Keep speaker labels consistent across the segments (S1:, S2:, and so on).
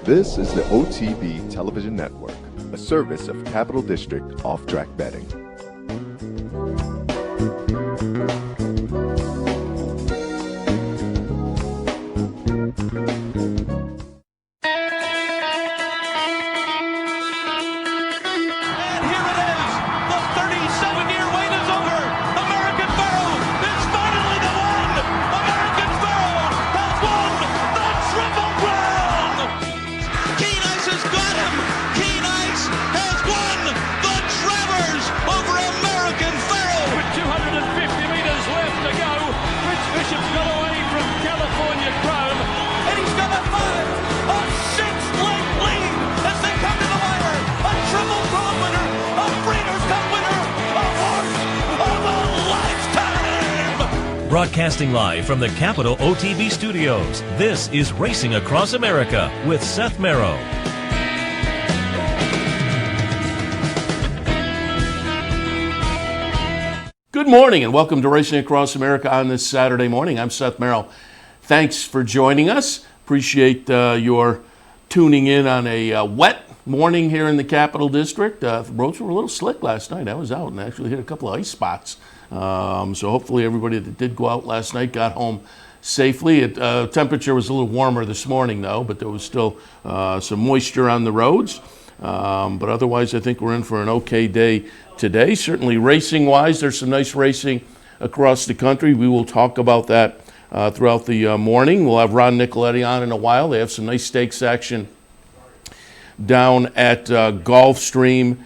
S1: This is the OTB Television Network, a service of Capital District Off-Track Betting.
S2: Broadcasting live from the Capital OTB studios, this is Racing Across America with Seth Merrow.
S3: Good morning and welcome to Racing Across America on this Saturday morning. I'm Seth Merrow. Thanks for joining us. Appreciate your tuning in on a wet morning here in the Capital District. The roads were a little slick last night. I was out and actually hit a couple of ice spots. So hopefully everybody that did go out last night got home safely. Temperature was a little warmer this morning though, but there was still some moisture on the roads. But otherwise I think we're in for an okay day today. Certainly racing-wise, there's some nice racing across the country. We will talk about that throughout the morning. We'll have Ron Nicoletti on in a while. They have some nice stakes action down at GULFSTREAM.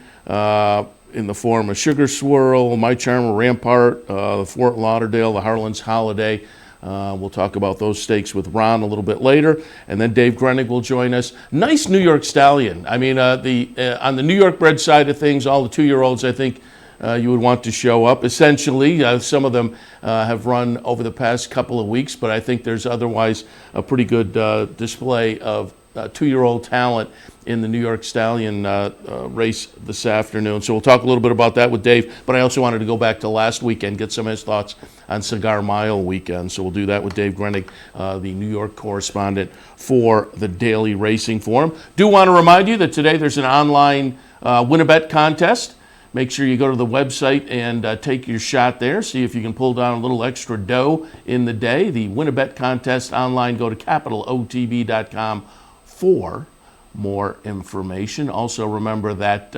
S3: In the form of Sugar Swirl, My Charmer Rampart, the Fort Lauderdale, the Harlan's Holiday. We'll talk about those stakes with Ron a little bit later. And then Dave GRENING will join us. Nice New York stallion. I mean, on the New York bred side of things, all the 2-year-olds, I think you would want to show up. Essentially, some of them have run over the past couple of weeks, but I think there's otherwise a pretty good display of 2-year-old talent in the New York Stallion race this afternoon. So we'll talk a little bit about that with Dave, but I also wanted to go back to last weekend, get some of his thoughts on Cigar Mile weekend. So we'll do that with Dave GRENING, the New York correspondent for the Daily Racing Forum. Do want to remind you that today there's an online win-a-bet contest. Make sure you go to the website and take your shot there. See if you can pull down a little extra dough in the day. The win-a-bet contest online, go to capitalotb.com for more information. Also remember that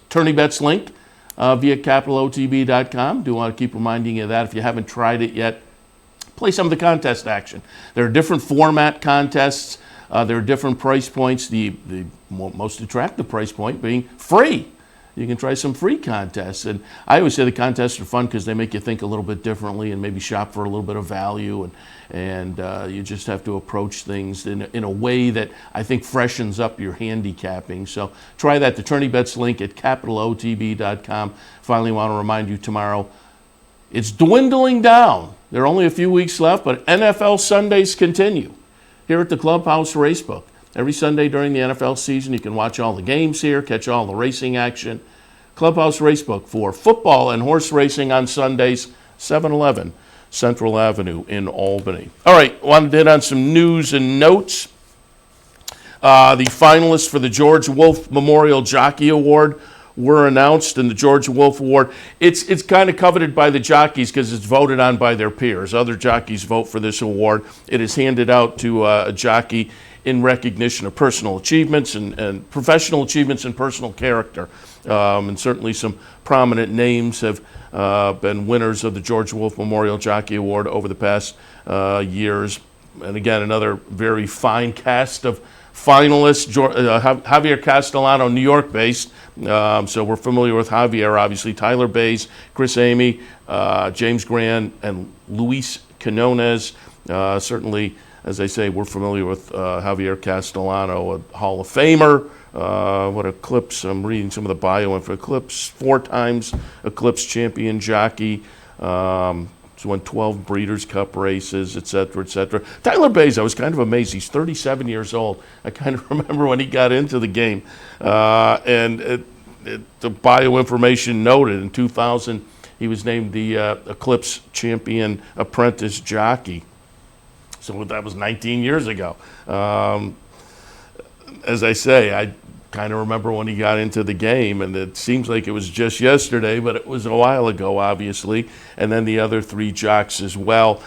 S3: tourney bets link via capitalotb.com. Do want to keep reminding you of that if you haven't tried it yet. Play some of the contest action. There are different format contests. There are different price points. The most attractive price point being free. You can try some free contests. And I always say the contests are fun because they make you think a little bit differently and maybe shop for a little bit of value. And you just have to approach things in a way that I think freshens up your handicapping. So try that. The tourney bets link at capitalotb.com. Finally, want to remind you tomorrow, it's dwindling down. There are only a few weeks left, but NFL Sundays continue here at the Clubhouse Racebook. Every Sunday during the NFL season, you can watch all the games here, catch all the racing action. Clubhouse Racebook for football and horse racing on Sundays, 711 Central Avenue in Albany. All right, wanted to hit on some news and notes. The finalists for the George Wolfe Memorial Jockey Award were announced, and the George Wolfe Award, it's kind of coveted by the jockeys because it's voted on by their peers. Other jockeys vote for this award. It is handed out to a jockey in recognition of personal achievements and professional achievements and personal character. And certainly some prominent names have been winners of the George Wolfe Memorial Jockey Award over the past years. And again, another very fine cast of finalists. Javier Castellano, New York-based. So we're familiar with Javier, obviously. Tyler Bays, Chris Amy, James Grand, and Luis Quinones. Certainly, as I say, we're familiar with Javier Castellano, a Hall of Famer. What Eclipse, I'm reading some of the bio info. Eclipse, 4 times Eclipse champion jockey. He's won 12 Breeders' Cup races, et cetera, et cetera. Tyler Bays, I was kind of amazed. He's 37 years old. I kind of remember when he got into the game. The bio information noted in 2000, he was named the Eclipse champion apprentice jockey. So that was 19 years ago. as I say, I kind of remember when he got into the game, and it seems like it was just yesterday, but it was a while ago, obviously. And then the other 3 jocks as well.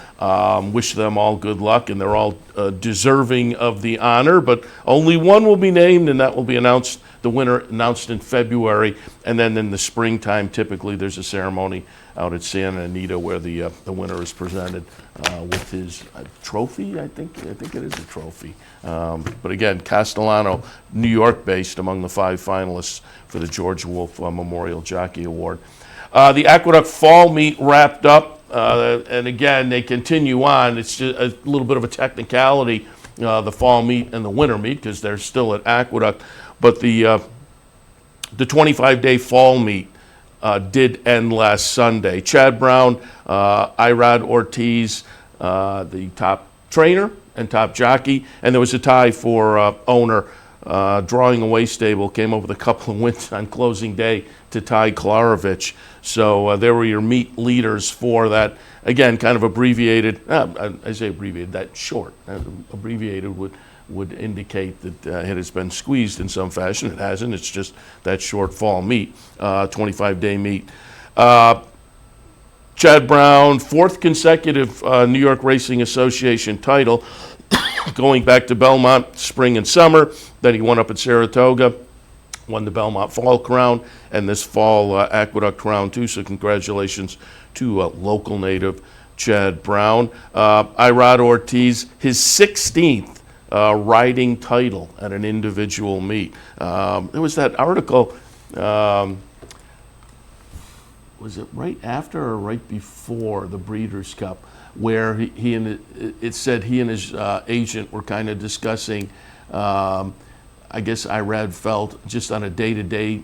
S3: Wish them all good luck, and they're all deserving of the honor, but only one will be named, and that will be announced, the winner announced in February. And then in the springtime, typically there's a ceremony out at Santa Anita where the winner is presented with his trophy. I think it is a trophy. But again, Castellano, New York based, among the 5 finalists for the George Wolf Memorial Jockey Award. The Aqueduct Fall Meet wrapped up, and again, they continue on. It's just a little bit of a technicality, the Fall Meet and the Winter Meet, because they're still at Aqueduct. But the 25-day Fall Meet did end last Sunday. Chad Brown, Irad Ortiz, the top trainer and top jockey, and there was a tie for owner. Drawing Away Stable came up with a couple of wins on closing day to Ty Klarovich. So there were your meet leaders for that. Again, kind of abbreviated. I say abbreviated, that short. Abbreviated would indicate that it has been squeezed in some fashion. It hasn't. It's just that short fall meet, 25-day meet. Chad Brown, 4th consecutive New York Racing Association title, going back to Belmont spring and summer. Then he won up at Saratoga, won the Belmont Fall Crown, and this fall Aqueduct Crown too. So congratulations to local native Chad Brown. Irad Ortiz, his 16th riding title at an individual meet. There was that article, was it right after or right bore the Breeders' Cup, where it said he and his agent were kind of discussing, I guess Irad felt just on a day-to-day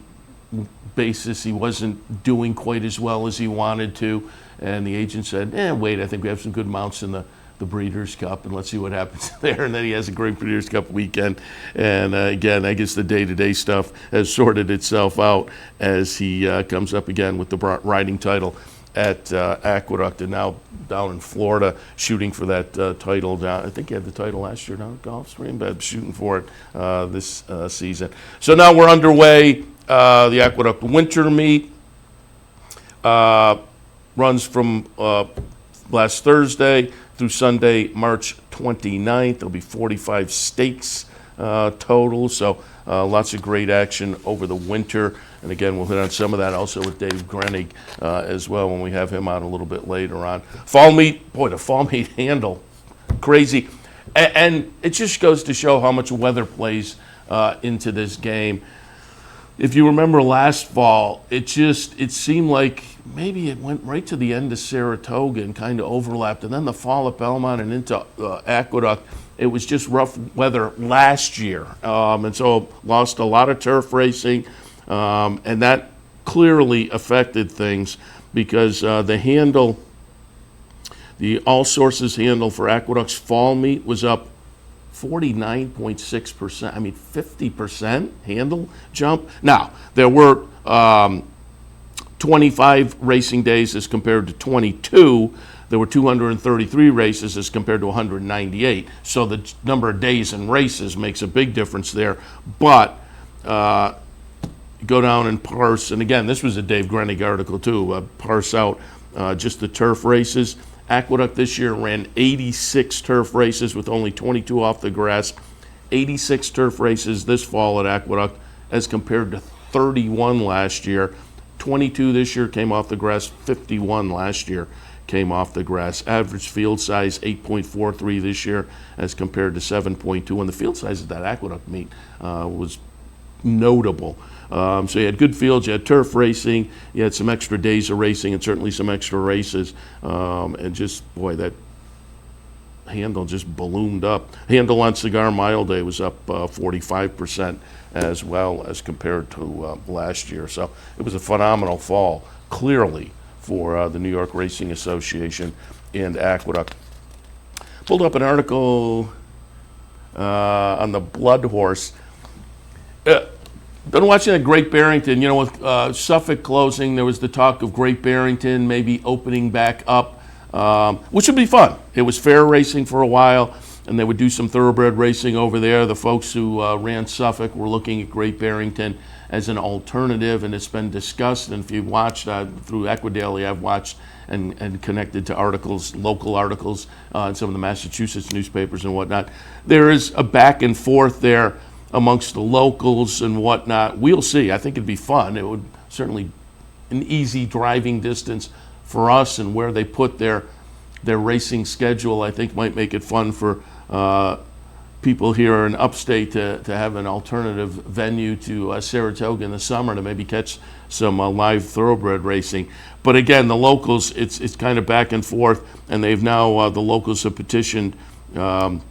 S3: basis he wasn't doing quite as well as he wanted to, and the agent said, wait, I think we have some good mounts in the Breeders' Cup, and let's see what happens there. And then he has a great Breeders' Cup weekend. And again, I guess the day-to-day stuff has sorted itself out as he comes up again with the riding title at Aqueduct, and now down in Florida shooting for that title. I think he had the title last year down at GULFSTREAM, but shooting for it this season. So now we're underway. The Aqueduct Winter Meet runs from last Thursday through Sunday, March 29th. There'll be 45 stakes total, so lots of great action over the winter. And again, we'll hit on some of that also with Dave Grenig as well when we have him on a little bit later on. Fall Meet, boy, the Fall Meet handle, crazy. And it just goes to show how much weather plays into this game. If you remember last fall, it seemed like maybe it went right to the end of Saratoga and kind of overlapped, and then the fall at Belmont and into Aqueduct. It was just rough weather last year, and so lost a lot of turf racing, and that clearly affected things because the handle, the all sources handle for Aqueduct's fall meet was up 49.6%. I mean, 50% handle jump. Now, there were 25 racing days as compared to 22. There were 233 races as compared to 198. So the number of days in races makes a big difference there. But go down and parse, and again, this was a Dave Grenig article too, parse out just the turf races. Aqueduct this year ran 86 turf races with only 22 off the grass. 86 turf races this fall at Aqueduct as compared to 31 last year. 22 this year came off the grass, 51 last year came off the grass. Average field size 8.43 this year as compared to 7.2. And the field size of that Aqueduct meet was notable. So you had good fields, you had turf racing, you had some extra days of racing, and certainly some extra races. And just, boy, that handle just ballooned up. Handle on Cigar Mile Day was up 45% as well as compared to last year. So it was a phenomenal fall, clearly, for the New York Racing Association and Aqueduct. Pulled up an article on the Blood Horse. Been watching at Great Barrington, you know, with Suffolk closing, there was the talk of Great Barrington maybe opening back up, which would be fun. It was fair racing for a while. and they would do some thoroughbred racing over there. The folks who ran Suffolk were looking at Great Barrington as an alternative, and it's been discussed. And if you've watched through Equidaily, I've watched and connected to articles, local articles in some of the Massachusetts newspapers and whatnot. There is a back and forth there amongst the locals and whatnot. We'll see. I think it'd be fun. It would certainly an easy driving distance for us, and where they put their racing schedule, I think might make it fun for people here in upstate to have an alternative venue to Saratoga in the summer to maybe catch some live thoroughbred racing. But again, the locals, it's kind of back and forth, and they've now, the locals have petitioned, and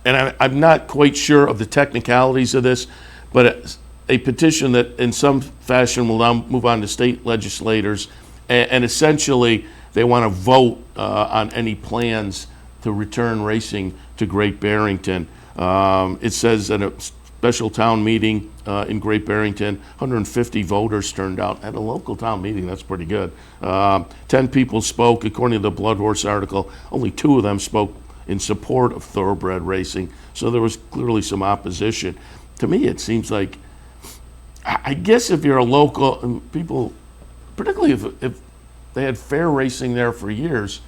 S3: I'm not quite sure of the technicalities of this, but a petition that in some fashion will now move on to state legislators, and essentially they want to vote on any plans to return racing to Great Barrington. It says at a special town meeting in Great Barrington, 150 voters turned out at a local town meeting. That's pretty good. 10 people spoke. According to the Blood Horse article, only 2 of them spoke in support of thoroughbred racing. So there was clearly some opposition. To me, it seems like, I guess if you're a local, people, particularly if they had fair racing there for years,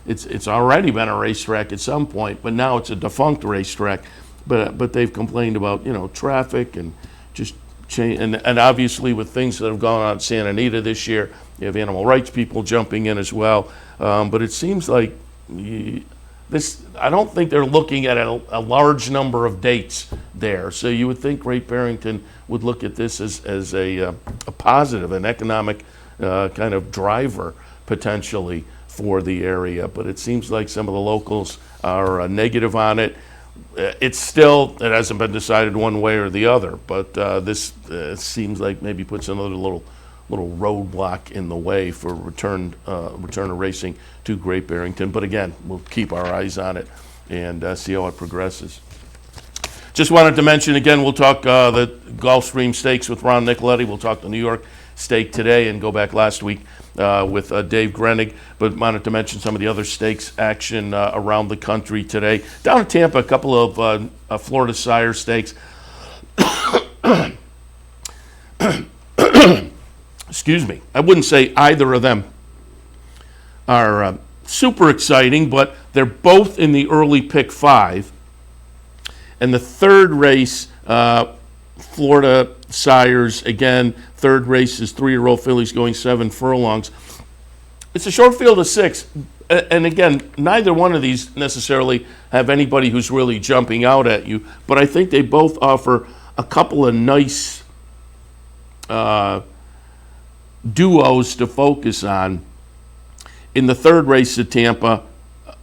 S3: it's already been a racetrack at some point, but now it's a defunct racetrack. But they've complained about, traffic and just change, and obviously with things that have gone on in Santa Anita this year, you have animal rights people jumping in as well. But it seems like I don't think they're looking at a large number of dates there. So you would think Great Barrington would look at this as a positive, an economic kind of driver potentially for the area. But it seems like some of the locals are negative on it. It hasn't been decided one way or the other, but this seems like maybe puts another little roadblock in the way for return of racing to Great Barrington. But again, we'll keep our eyes on it and see how it progresses. Just wanted to mention again, we'll talk the Gulfstream Stakes with Ron Nicoletti. We'll talk the New York Stake today and go back last week with Dave Grenig, but wanted to mention some of the other stakes action around the country today. Down in Tampa, a couple of Florida Sire Stakes. Excuse me. I wouldn't say either of them are super exciting, but they're both in the early pick 5. And the third race, Florida Sires, again, third race is 3-year-old fillies going 7 furlongs. It's a short field of 6. And again, neither one of these necessarily have anybody who's really jumping out at you, but I think they both offer a couple of nice duos to focus on. In the third race at Tampa,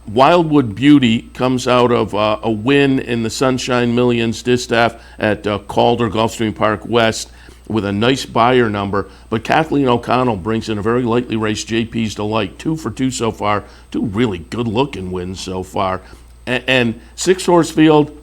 S3: Wildwood Beauty comes out of a win in the Sunshine Millions distaff at Calder Gulfstream Park West with a nice buyer number, but Kathleen O'Connell brings in a very lightly raced JP's Delight, 2 for 2 so far, 2 really good-looking wins so far, and 6-horse field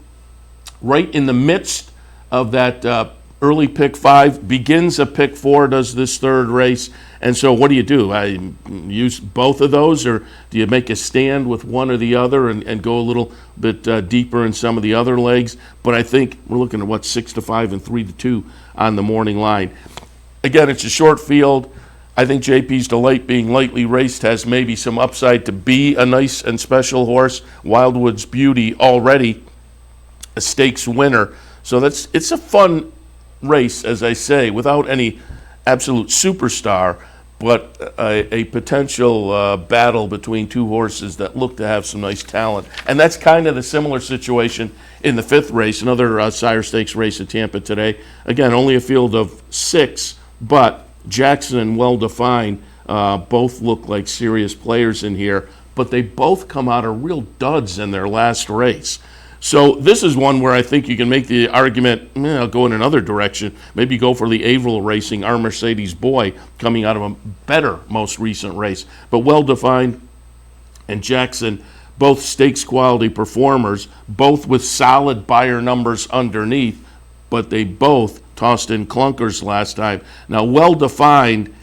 S3: right in the midst of that early pick 5, begins a pick 4, does this third race. And so what do? I use both of those, or do you make a stand with one or the other and go a little bit deeper in some of the other legs? But I think we're looking at 6-5 and 3-2 on the morning line. Again, it's a short field. I think JP's Delight, being lightly raced, has maybe some upside to be a nice and special horse. Wildwood's Beauty already a stakes winner. So it's a fun race, as I say, without any absolute superstar, but a potential battle between 2 horses that look to have some nice talent. And that's kind of the similar situation in the 5th race, another Sire Stakes race at Tampa today. Again, only a field of 6, but Jackson and Well Defined both look like serious players in here, but they both come out of real duds in their last race. So this is one where I think you can make the argument, I'll go in another direction. Maybe go for the Averill Racing, Our Mercedes Boy, coming out of a better most recent race. But Well Defined and Jackson, both stakes quality performers, both with solid buyer numbers underneath, but they both tossed in clunkers last time. Now, Well Defined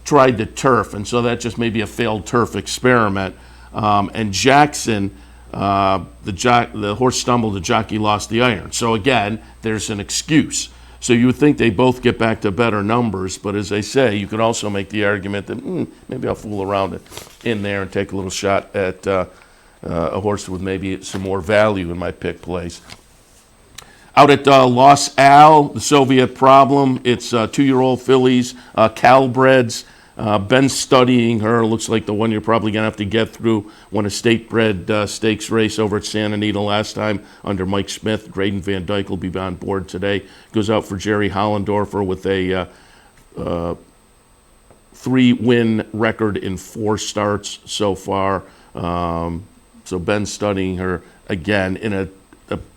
S3: tried the turf, and so that just may be a failed turf experiment. And Jackson the horse stumbled, the jockey lost the iron. So again, there's an excuse. So you would think they both get back to better numbers, but as I say, you could also make the argument that maybe I'll fool around it in there and take a little shot at a horse with maybe some more value in my pick place. Out at Los Al, the Soviet Problem, it's 2-year-old fillies, Calbreds. Been studying her. Looks like the one you're probably going to have to get through. Won a state-bred stakes race over at Santa Anita last time under Mike Smith. Graydon Van Dyke will be on board today. Goes out for Jerry Hollendorfer with a 3-win record in 4 starts so far. So Ben's studying her again in a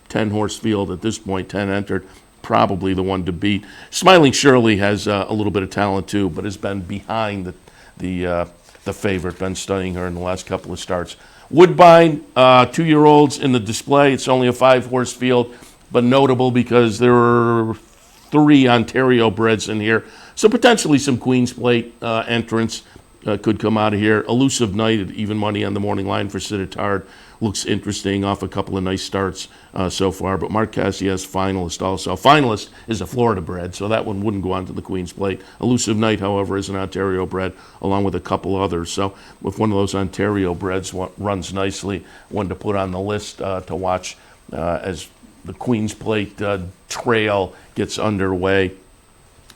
S3: 10-horse field at this point, 10 entered. Probably the one to beat. Smiling Shirley has a little bit of talent too, but has been behind the favorite. Been studying her in the last couple of starts. Woodbine, 2-year-olds in the display. It's only a 5-horse field, but notable because there are 3 Ontario breds in here. So potentially some Queen's Plate entrants could come out of here. Elusive Knight at even money on the morning line for Cititard. Looks interesting off a couple of nice starts so far. But Mark Cassius finalist also. Finalist is a Florida bred, so that one wouldn't go on to the Queen's Plate. Elusive Knight, however, is an Ontario bred, along with a couple others. So if one of those Ontario breds runs nicely, one to put on the list to watch as the Queen's Plate trail gets underway.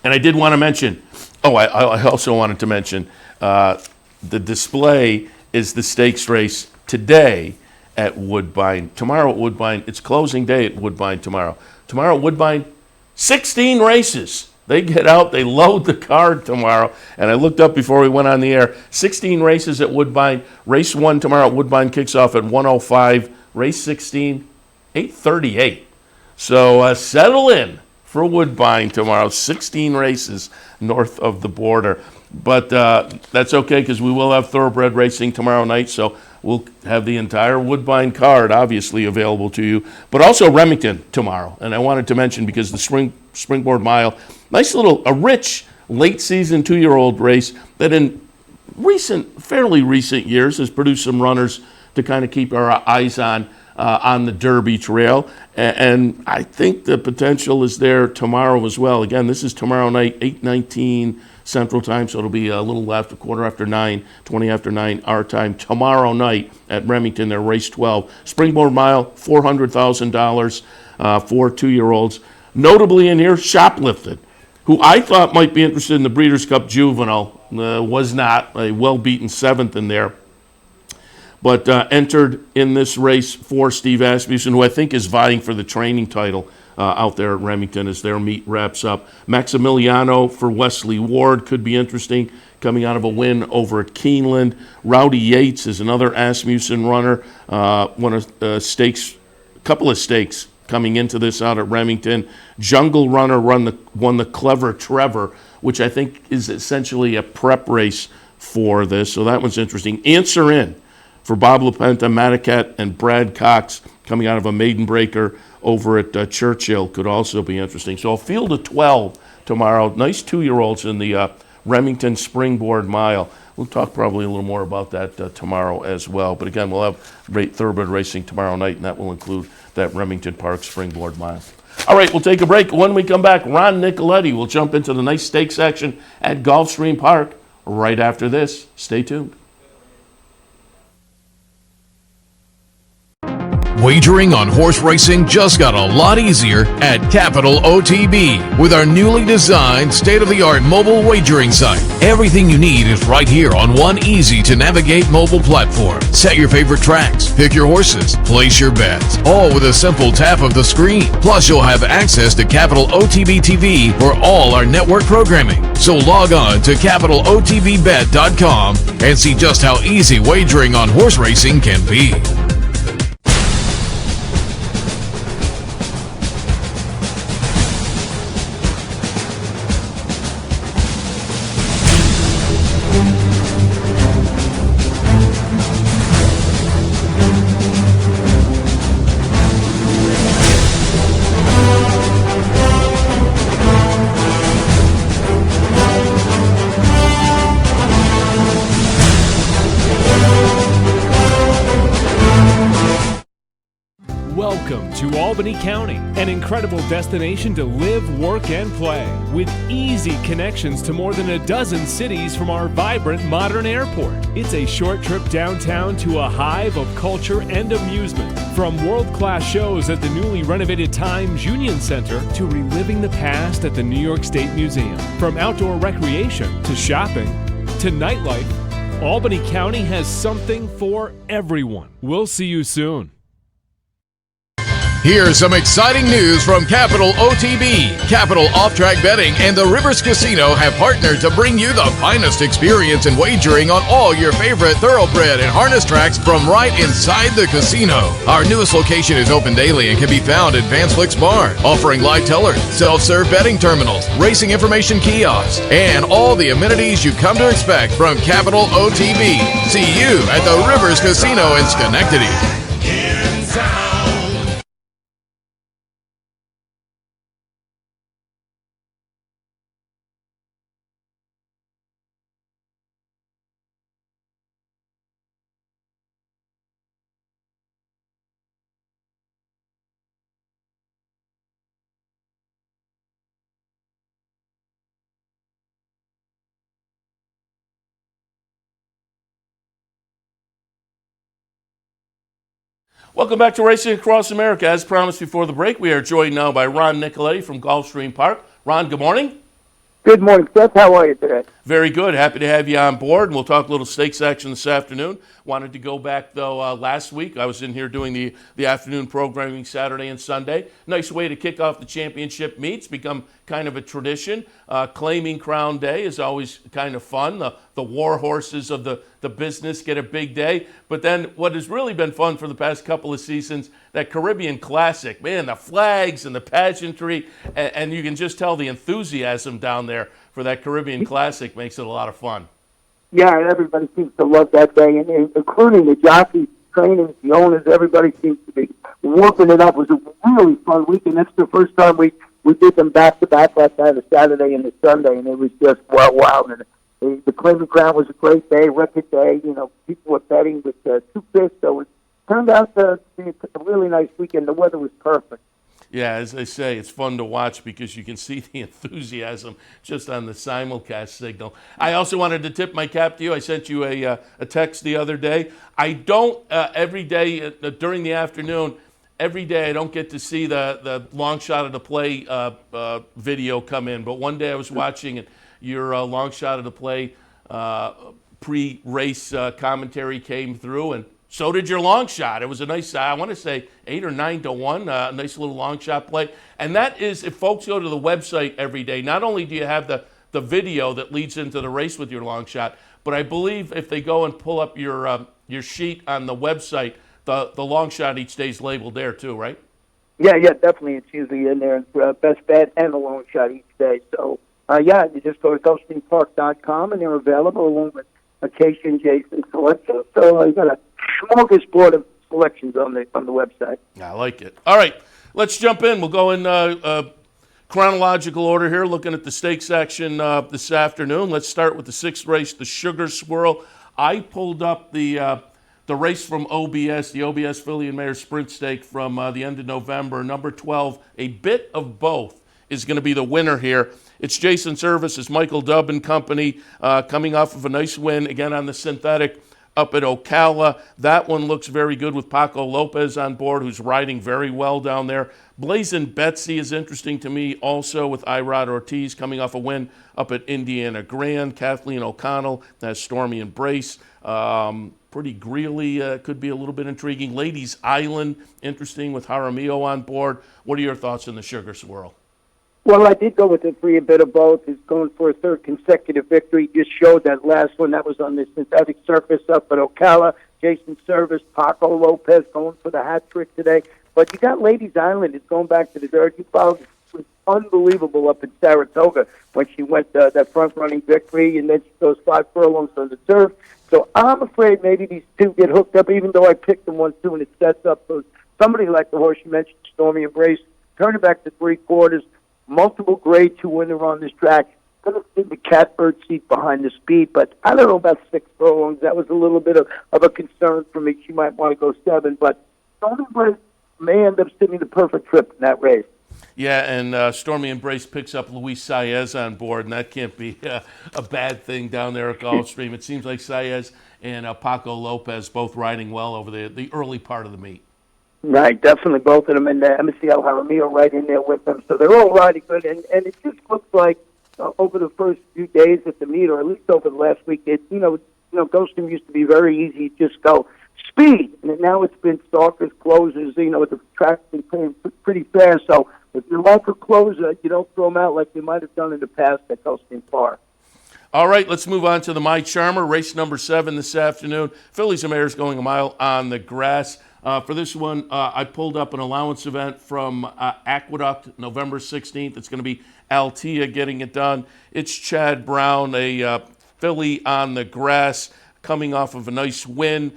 S3: And I did want to mention, I also wanted to mention, the display is the stakes race today at Woodbine. Tomorrow at Woodbine, it's closing day at Woodbine tomorrow. Tomorrow at Woodbine, 16 races. They get out, they load the card tomorrow. And I looked up before we went on the air. 16 races at Woodbine. Race 1 tomorrow at Woodbine kicks off at 1:05. Race 16, 8:38. So settle in for Woodbine tomorrow. 16 races north of the border. But that's okay because we will have thoroughbred racing tomorrow night. So we'll have the entire Woodbine card obviously available to you. But also Remington tomorrow. And I wanted to mention because the Springboard Mile, a rich late season 2-year-old race that in fairly recent years has produced some runners to kind of keep our eyes on the Derby Trail. And I think the potential is there tomorrow as well. Again, this is tomorrow night, 8:19 Central Time, so it'll be a little after, 9:15, 20 after 9 our time. Tomorrow night at Remington, they're race 12. Springboard Mile, $400,000 for 2-year-olds. Notably in here, Shoplifted, who I thought might be interested in the Breeders' Cup Juvenile, was not. A well-beaten 7th in there. But entered in this race for Steve Asmussen, who I think is vying for the training title out there at Remington as their meet wraps up. Maximiliano for Wesley Ward could be interesting, coming out of a win over at Keeneland. Rowdy Yates is another Asmussen runner, won a couple of stakes coming into this out at Remington. Jungle Runner won the Clever Trevor, which I think is essentially a prep race for this, so that one's interesting. Answer In for Bob LaPenta, Matacat, and Brad Cox coming out of a maiden breaker over at Churchill could also be interesting. So a field of 12 tomorrow. Nice 2-year-olds in the Remington Springboard Mile. We'll talk probably a little more about that tomorrow as well. But again, we'll have great thoroughbred racing tomorrow night, and that will include that Remington Park Springboard Mile. All right, we'll take a break. When we come back, Ron Nicoletti will jump into the nice stakes action at Gulfstream Park right after this. Stay tuned.
S4: Wagering on horse racing just got a lot easier at Capital OTB with our newly designed state-of-the-art mobile wagering site. Everything you need is right here on one easy-to-navigate mobile platform. Set your favorite tracks, pick your horses, place your bets, all with a simple tap of the screen. Plus, you'll have access to Capital OTB TV for all our network programming. So log on to CapitalOTBBet.com and see just how easy wagering on horse racing can be.
S5: Welcome to Albany County, an incredible destination to live, work, and play, with easy connections to more than a dozen cities from our vibrant modern airport. It's a short trip downtown to a hive of culture and amusement, from world-class shows at the newly renovated Times Union Center to reliving the past at the New York State Museum. From outdoor recreation to shopping to nightlife, Albany County has something for everyone. We'll see you soon.
S4: Here's some exciting news from Capital OTB. Capital Off-Track Betting and the Rivers Casino have partnered to bring you the finest experience in wagering on all your favorite thoroughbred and harness tracks from right inside the casino. Our newest location is open daily and can be found at Vance Flicks Bar, offering live tellers, self-serve betting terminals, racing information kiosks, and all the amenities you've come to expect from Capital OTB. See you at the Rivers Casino in Schenectady.
S3: Welcome back to Racing Across America. As promised before the break, we are joined now by Ron Nicoletti from GULFSTREAM Park. Ron, good morning.
S6: Good morning, Seth. How are you today?
S3: Very good. Happy to have you on board. And we'll talk a little stakes action this afternoon. Wanted to go back, though, last week. I was in here doing the afternoon programming Saturday and Sunday. Nice way to kick off the championship meets. Become kind of a tradition. Claiming Crown Day is always kind of fun. The war horses of the business get a big day. But then what has really been fun for the past couple of seasons, that Caribbean Classic. Man, the flags and the pageantry. And you can just tell the enthusiasm down there for that Caribbean Classic makes it a lot of fun.
S6: Yeah, everybody seems to love that day, and including the jockeys, trainers, the owners. Everybody seems to be whooping it up. It was a really fun weekend. That's the first time we did them back-to-back last night, the Saturday and the Sunday, and it was just wow. And the Cleveland Crown was a great day, record day. You know, people were betting with 2 fish, so it turned out to be a really nice weekend. The weather was perfect.
S3: Yeah, as they say, it's fun to watch because you can see the enthusiasm just on the simulcast signal. I also wanted to tip my cap to you. I sent you a text the other day. I don't, every day during the afternoon, every day I don't get to see the long shot of the play video come in. But one day I was watching and your long shot of the play pre-race commentary came through, and so did your long shot. It was a nice, I want to say 8 or 9 to 1, a nice little long shot play. And that is, if folks go to the website every day, not only do you have the video that leads into the race with your long shot, but I believe if they go and pull up your sheet on the website, the long shot each day is labeled there too, right?
S6: Yeah, definitely. It's usually in there, best bet and the long shot each day. So, you just go to GulfstreamPark.com, and they're available along with Acacia Jason selection. So you got a smorgasbord of selections on the website.
S3: I like it. All right, let's jump in. We'll go in chronological order here, looking at the stakes action this afternoon. Let's start with the 6th race, the Sugar Swirl. I pulled up the race from OBS, the OBS Filly and Mare Sprint Stake from the end of November. Number 12, A Bit of Both, is going to be the winner here. It's Jason Service's Michael Dubb and Company coming off of a nice win, again on the synthetic up at Ocala. That one looks very good with Paco Lopez on board, who's riding very well down there. Blazin' Betsy is interesting to me also, with Irod Ortiz coming off a win up at Indiana Grand. Kathleen O'Connell has Stormy Embrace. Pretty Greeley could be a little bit intriguing. Ladies Island, interesting with Jaramillo on board. What are your thoughts on the Sugar Swirl?
S6: Well, I did go with it for a bit of both. He's going for a 3rd consecutive victory. Just showed that last one. That was on the synthetic surface up at Ocala. Jason Service, Paco Lopez going for the hat trick today. But you got Ladies Island. It's going back to the dirt. You found it was unbelievable up in Saratoga when she went that front-running victory, and then she goes 5 furlongs on the turf. So I'm afraid maybe these two get hooked up, even though I picked them 1-2, and it sets up somebody like the horse you mentioned, Stormy Embrace, turn it back to 3/4. Multiple grade 2 winner on this track. Going to see the catbird seat behind the speed, but I don't know about 6 furlongs. That was a little bit of a concern for me. She might want to go 7, but Stormy Embrace may end up sitting the perfect trip in that race.
S3: Yeah, and Stormy Embrace picks up Luis Saez on board, and that can't be a bad thing down there at Gulfstream. It seems like Saez and Paco Lopez both riding well over the early part of the meet.
S6: Right, definitely both of them, and MCL Jaramillo right in there with them. So they're all riding good, and it just looks like over the first few days at the meet, or at least over the last week, Gulfstream used to be very easy. Just go speed, and now it's been stalkers, closers. The track's been pretty fast. So if you like a closer, you don't throw them out like you might have done in the past at Gulfstream Park.
S3: All right, let's move on to the My Charmer, race number 7 this afternoon. Fillies and Mares going a mile on the grass. For this one, I pulled up an allowance event from Aqueduct, November 16th. It's going to be Altea getting it done. It's Chad Brown, a filly on the grass, coming off of a nice win.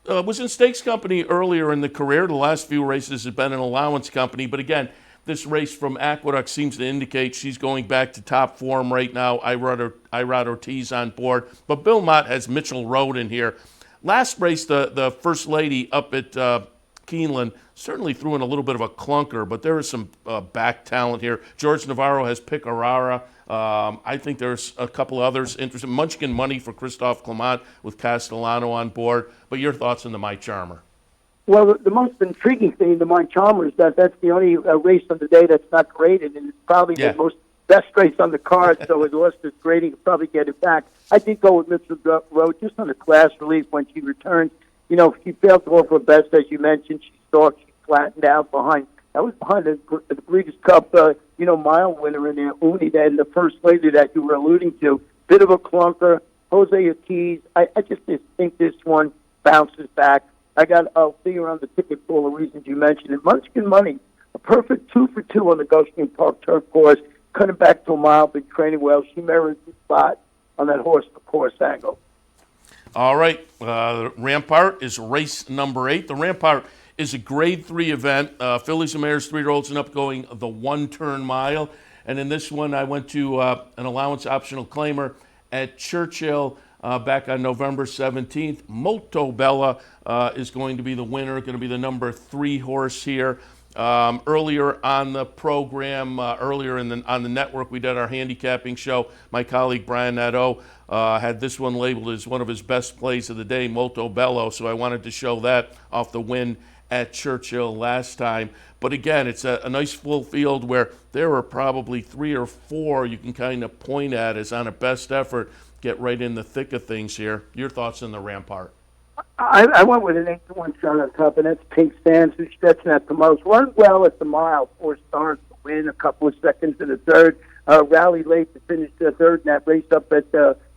S3: Was in Stakes Company earlier in the career. The last few races have been an allowance company. But again, this race from Aqueduct seems to indicate she's going back to top form right now. Irad Ortiz on board. But Bill Mott has Mitchell Road in here. Last race, the First Lady up at Keeneland certainly threw in a little bit of a clunker, but there is some back talent here. George Navarro has Picarara. I think there's a couple others interested. Munchkin Money for Christophe Clement with Castellano on board. But your thoughts on the My Charmer?
S6: Well, the most intriguing thing in the My Charmer is that's the only race of the day that's not graded, and it's probably the most best race on the card, so unless there's grading, you'll probably get it back. I did go with Mitchell Road just on the class relief when she returns. She failed to go for best, as you mentioned. She flattened out behind. That was behind the Breeders' Cup, mile winner in there, Uni, and the First Lady that you were alluding to. Bit of a clunker. Jose Ortiz. I just think this one bounces back. I'll see her on the ticket for the reasons you mentioned. And Munchkin Money, a perfect 2 for 2 on the Gulfstream Park turf course. Cutting back to a mile, been training well. She merits the spot on that horse for course angle.
S3: All right. Rampart is race number 8. The Rampart is a grade 3 event. Fillies and Mares 3-year-olds and up going the 1-turn mile. And in this one, I went to an allowance optional claimer at Churchill back on November 17th. Molto Bella is going to be the winner, going to be the number 3 horse here. Earlier on the program, on the network, we did our handicapping show. My colleague Brian Nadeau had this one labeled as one of his best plays of the day, Molto Bello, so I wanted to show that off the win at Churchill last time. But again, it's a nice full field where there are probably 3 or 4 you can kind of point at as on a best effort, get right in the thick of things here. Your thoughts on the Rampart?
S6: I went with an 8-1 shot on top, and that's Pink Sands, who's stretching at the most. Run well at the mile, 4 stars to win, a couple of seconds in the third. Rally late to finish the third in that race up at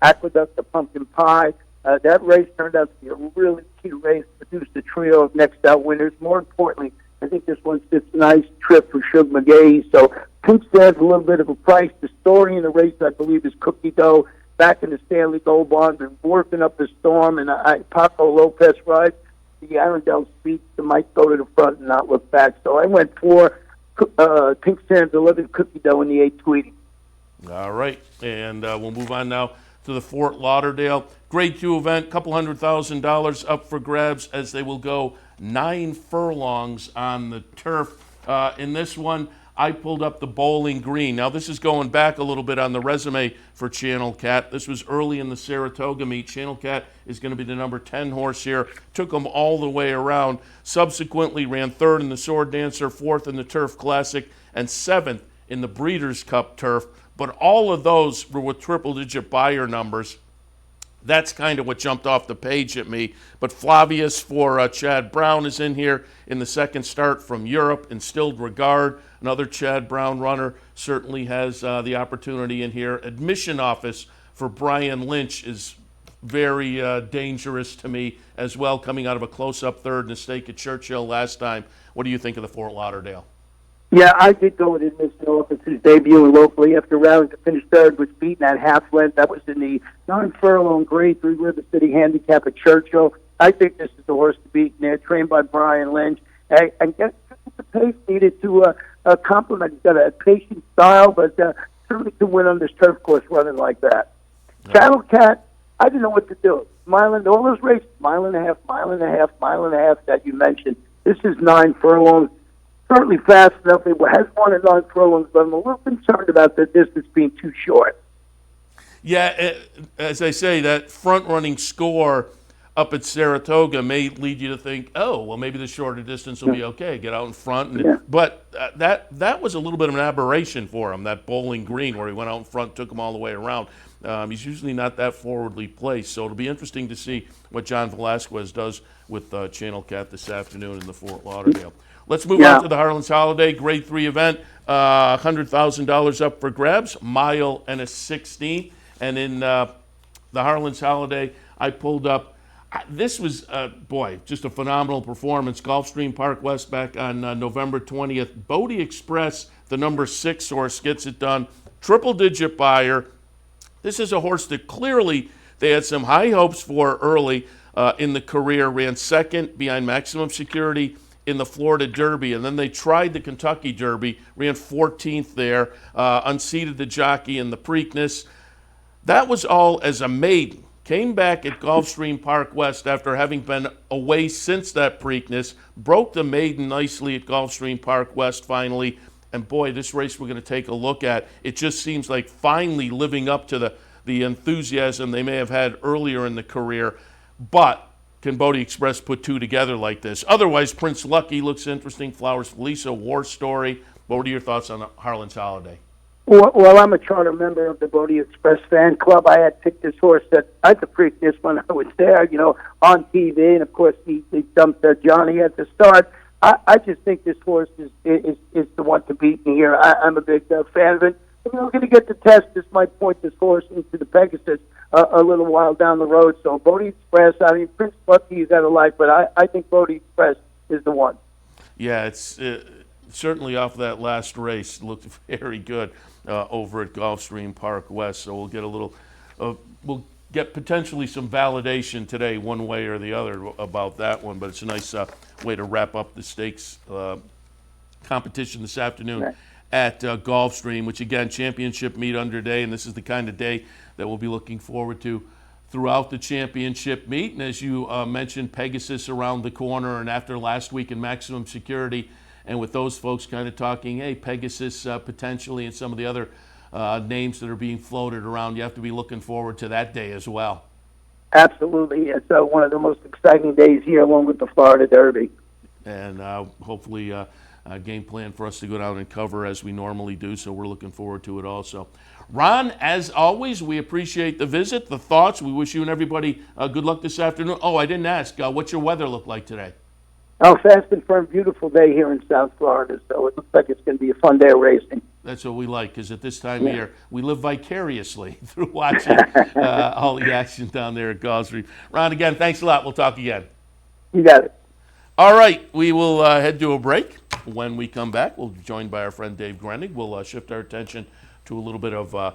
S6: Aqueduct, the Pumpkin Pie. That race turned out to be a really key race, produced a trio of next out winners. More importantly, I think this one's just a nice trip for Shug McGahee. So Pink Sands a little bit of a price. The story in the race, I believe, is Cookie Dough. Back in the Stanley Gold Bond, been working up the storm, and Paco Lopez rides the Arundel Speed, so might go to the front and not look back. So I went for Pink Sands 11 Cookie Dough in the 8 Tweety.
S3: All right, and we'll move on now to the Fort Lauderdale Grade 2 event. Couple $100,000 up for grabs as they will go 9 furlongs on the turf. In this one, I pulled up the Bowling Green. Now, this is going back a little bit on the resume for Channel Cat. This was early in the Saratoga meet. Channel Cat is going to be the number 10 horse here. Took them all the way around. Subsequently ran 3rd in the Sword Dancer, 4th in the Turf Classic, and 7th in the Breeders' Cup Turf. But all of those were with triple-digit buyer numbers. That's kind of what jumped off the page at me. But Flavius for Chad Brown is in here in the second start from Europe. Instilled Regard, another Chad Brown runner, certainly has the opportunity in here. Admission Office for Brian Lynch is very dangerous to me as well, coming out of a close-up 3rd in the stake at Churchill last time. What do you think of the Fort Lauderdale?
S6: Yeah, I did go with Admission Office's debut locally after rounding to finish 3rd, was beaten at half length. That was in the 9 furlong Grade 3 River City Handicap at Churchill. I think this is the horse to beat there, trained by Brian Lynch. And get the pace needed to complement. He's got a patient style, but certainly to win on this turf course running like that. Yeah. Channel Cat, I didn't know what to do. All those races, mile and a half that you mentioned. This is 9 furlongs. Certainly fast enough. It has won at 9 furlongs, but I'm a little concerned about the distance being too short.
S3: Yeah, as I say, that front-running score up at Saratoga may lead you to think, oh, well, maybe the shorter distance will be okay. Get out in front. But that was a little bit of an aberration for him, that Bowling Green, where he went out in front, took him all the way around. He's usually not that forwardly placed, so it'll be interesting to see what John Velasquez does with Channel Cat this afternoon in the Fort Lauderdale. Let's move on to the Harlan's Holiday Grade 3 event. $100,000 up for grabs, mile and a 16th. And in the Harlan's Holiday, I pulled up. This was, just a phenomenal performance. Gulfstream Park West back on November 20th. Bodie Express, the number 6 horse, gets it done. Triple-digit buyer. This is a horse that clearly they had some high hopes for early in the career. Ran second behind Maximum Security in the Florida Derby, and then they tried the Kentucky Derby, ran 14th there, unseated the jockey in the Preakness. That was all as a maiden. Came back at Gulfstream Park West after having been away since that Preakness, broke the maiden nicely at Gulfstream Park West finally, and boy, this race we're going to take a look at, it just seems like finally living up to the enthusiasm they may have had earlier in the career, but can Bodie Express put two together like this? Otherwise, Prince Lucky looks interesting, Flowers Felisa, War Story. What are your thoughts on Harlan's Holiday?
S6: Well, I'm a charter member of the Bodie Express fan club. I had picked this horse at the Preakness when I was there, on TV, and of course he dumped Johnny at the start. I just think this horse is the one to beat me here. I'm a big fan of it. If we're going to get the test, this might point this horse into the Pegasus a little while down the road. So Bodie Express, Prince Lucky you got to like, but I think Bodie Express is the one.
S3: Yeah, it's certainly off that last race looked very good over at Gulfstream Park West. So we'll get a little, we'll get potentially some validation today, one way or the other, about that one. But it's a nice way to wrap up the stakes competition this afternoon at Gulfstream, which again, championship meet under day, and this is the kind of day that we'll be looking forward to throughout the championship meet. And as you mentioned, Pegasus around the corner, and after last week in Maximum Security, and with those folks kind of talking, hey, Pegasus potentially, and some of the other names that are being floated around, you have to be looking forward to that day as well.
S6: Absolutely. It's one of the most exciting days here, along with the Florida Derby.
S3: And hopefully a game plan for us to go down and cover as we normally do, so we're looking forward to it also. Ron, as always, we appreciate the visit, the thoughts. We wish you and everybody good luck this afternoon. Oh, I didn't ask, what's your weather look like today?
S6: Oh, fast and firm, beautiful day here in South Florida, so it looks like it's going to be a fun day of racing.
S3: That's what we like, because at this time of year, we live vicariously through watching all the action down there at Gulfstream. Ron, again, thanks a lot. We'll talk again.
S6: You got it.
S3: All right, we will head to a break. When we come back, we'll be joined by our friend Dave Grenig. We'll shift our attention to a little bit of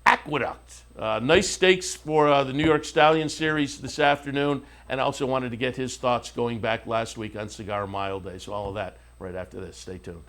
S3: Aqueduct. Nice stakes for the New York Stallion Series this afternoon, and I also wanted to get his thoughts going back last week on Cigar Mile Day. So all of that right after this. Stay tuned.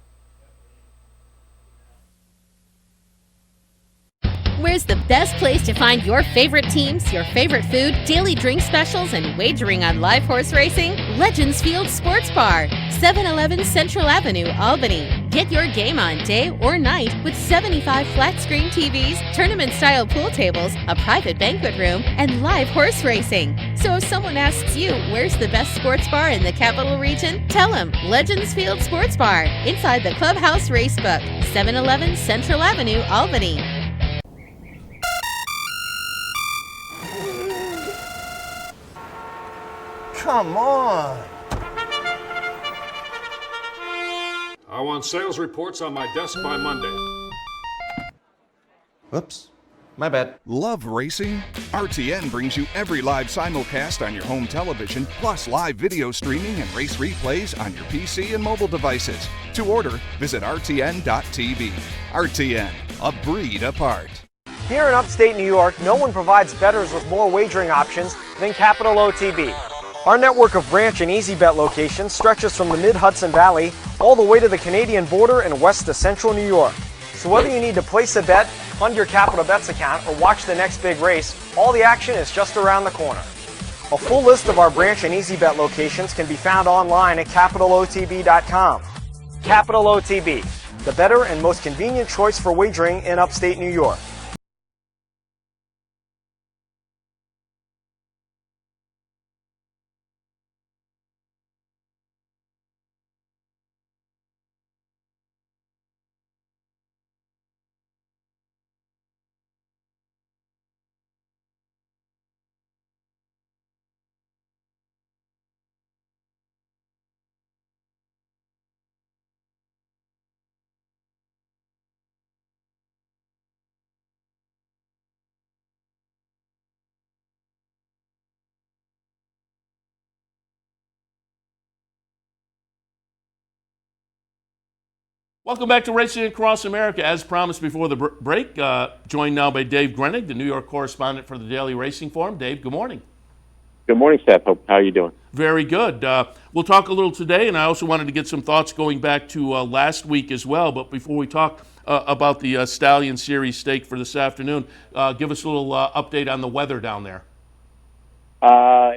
S7: Where's the best place to find your favorite teams, your favorite food, daily drink specials, and wagering on live horse racing? Legends Field Sports Bar, 711 Central Avenue, Albany. Get your game on day or night with 75 flat-screen TVs, tournament-style pool tables, a private banquet room, and live horse racing. So if someone asks you, where's the best sports bar in the capital region? Tell them Legends Field Sports Bar, inside the Clubhouse Racebook, 711 Central Avenue, Albany.
S8: Come on.
S9: I want sales reports on my desk by Monday.
S8: Oops. My bad.
S10: Love racing? RTN brings you every live simulcast on your home television, plus live video streaming and race replays on your PC and mobile devices. To order, visit rtn.tv. RTN, a breed apart.
S8: Here in upstate New York, no one provides bettors with more wagering options than Capital OTB. Our network of branch and easy bet locations stretches from the mid-Hudson Valley all the way to the Canadian border and west to central New York. So whether you need to place a bet, fund your Capital Bets account, or watch the next big race, all the action is just around the corner. A full list of our branch and Easy Bet locations can be found online at capitalotb.com. Capital OTB, the better and most convenient choice for wagering in upstate New York.
S3: Welcome back to Racing Across America. As promised before the break, joined now by Dave Grenig, the New York correspondent for the Daily Racing Form. Dave, good morning.
S11: Good morning, Seth. How are you doing?
S3: Very good. We'll talk a little today, and I also wanted to get some thoughts going back to last week as well. But before we talk about the Stallion Series stake for this afternoon, give us a little update on the weather down there.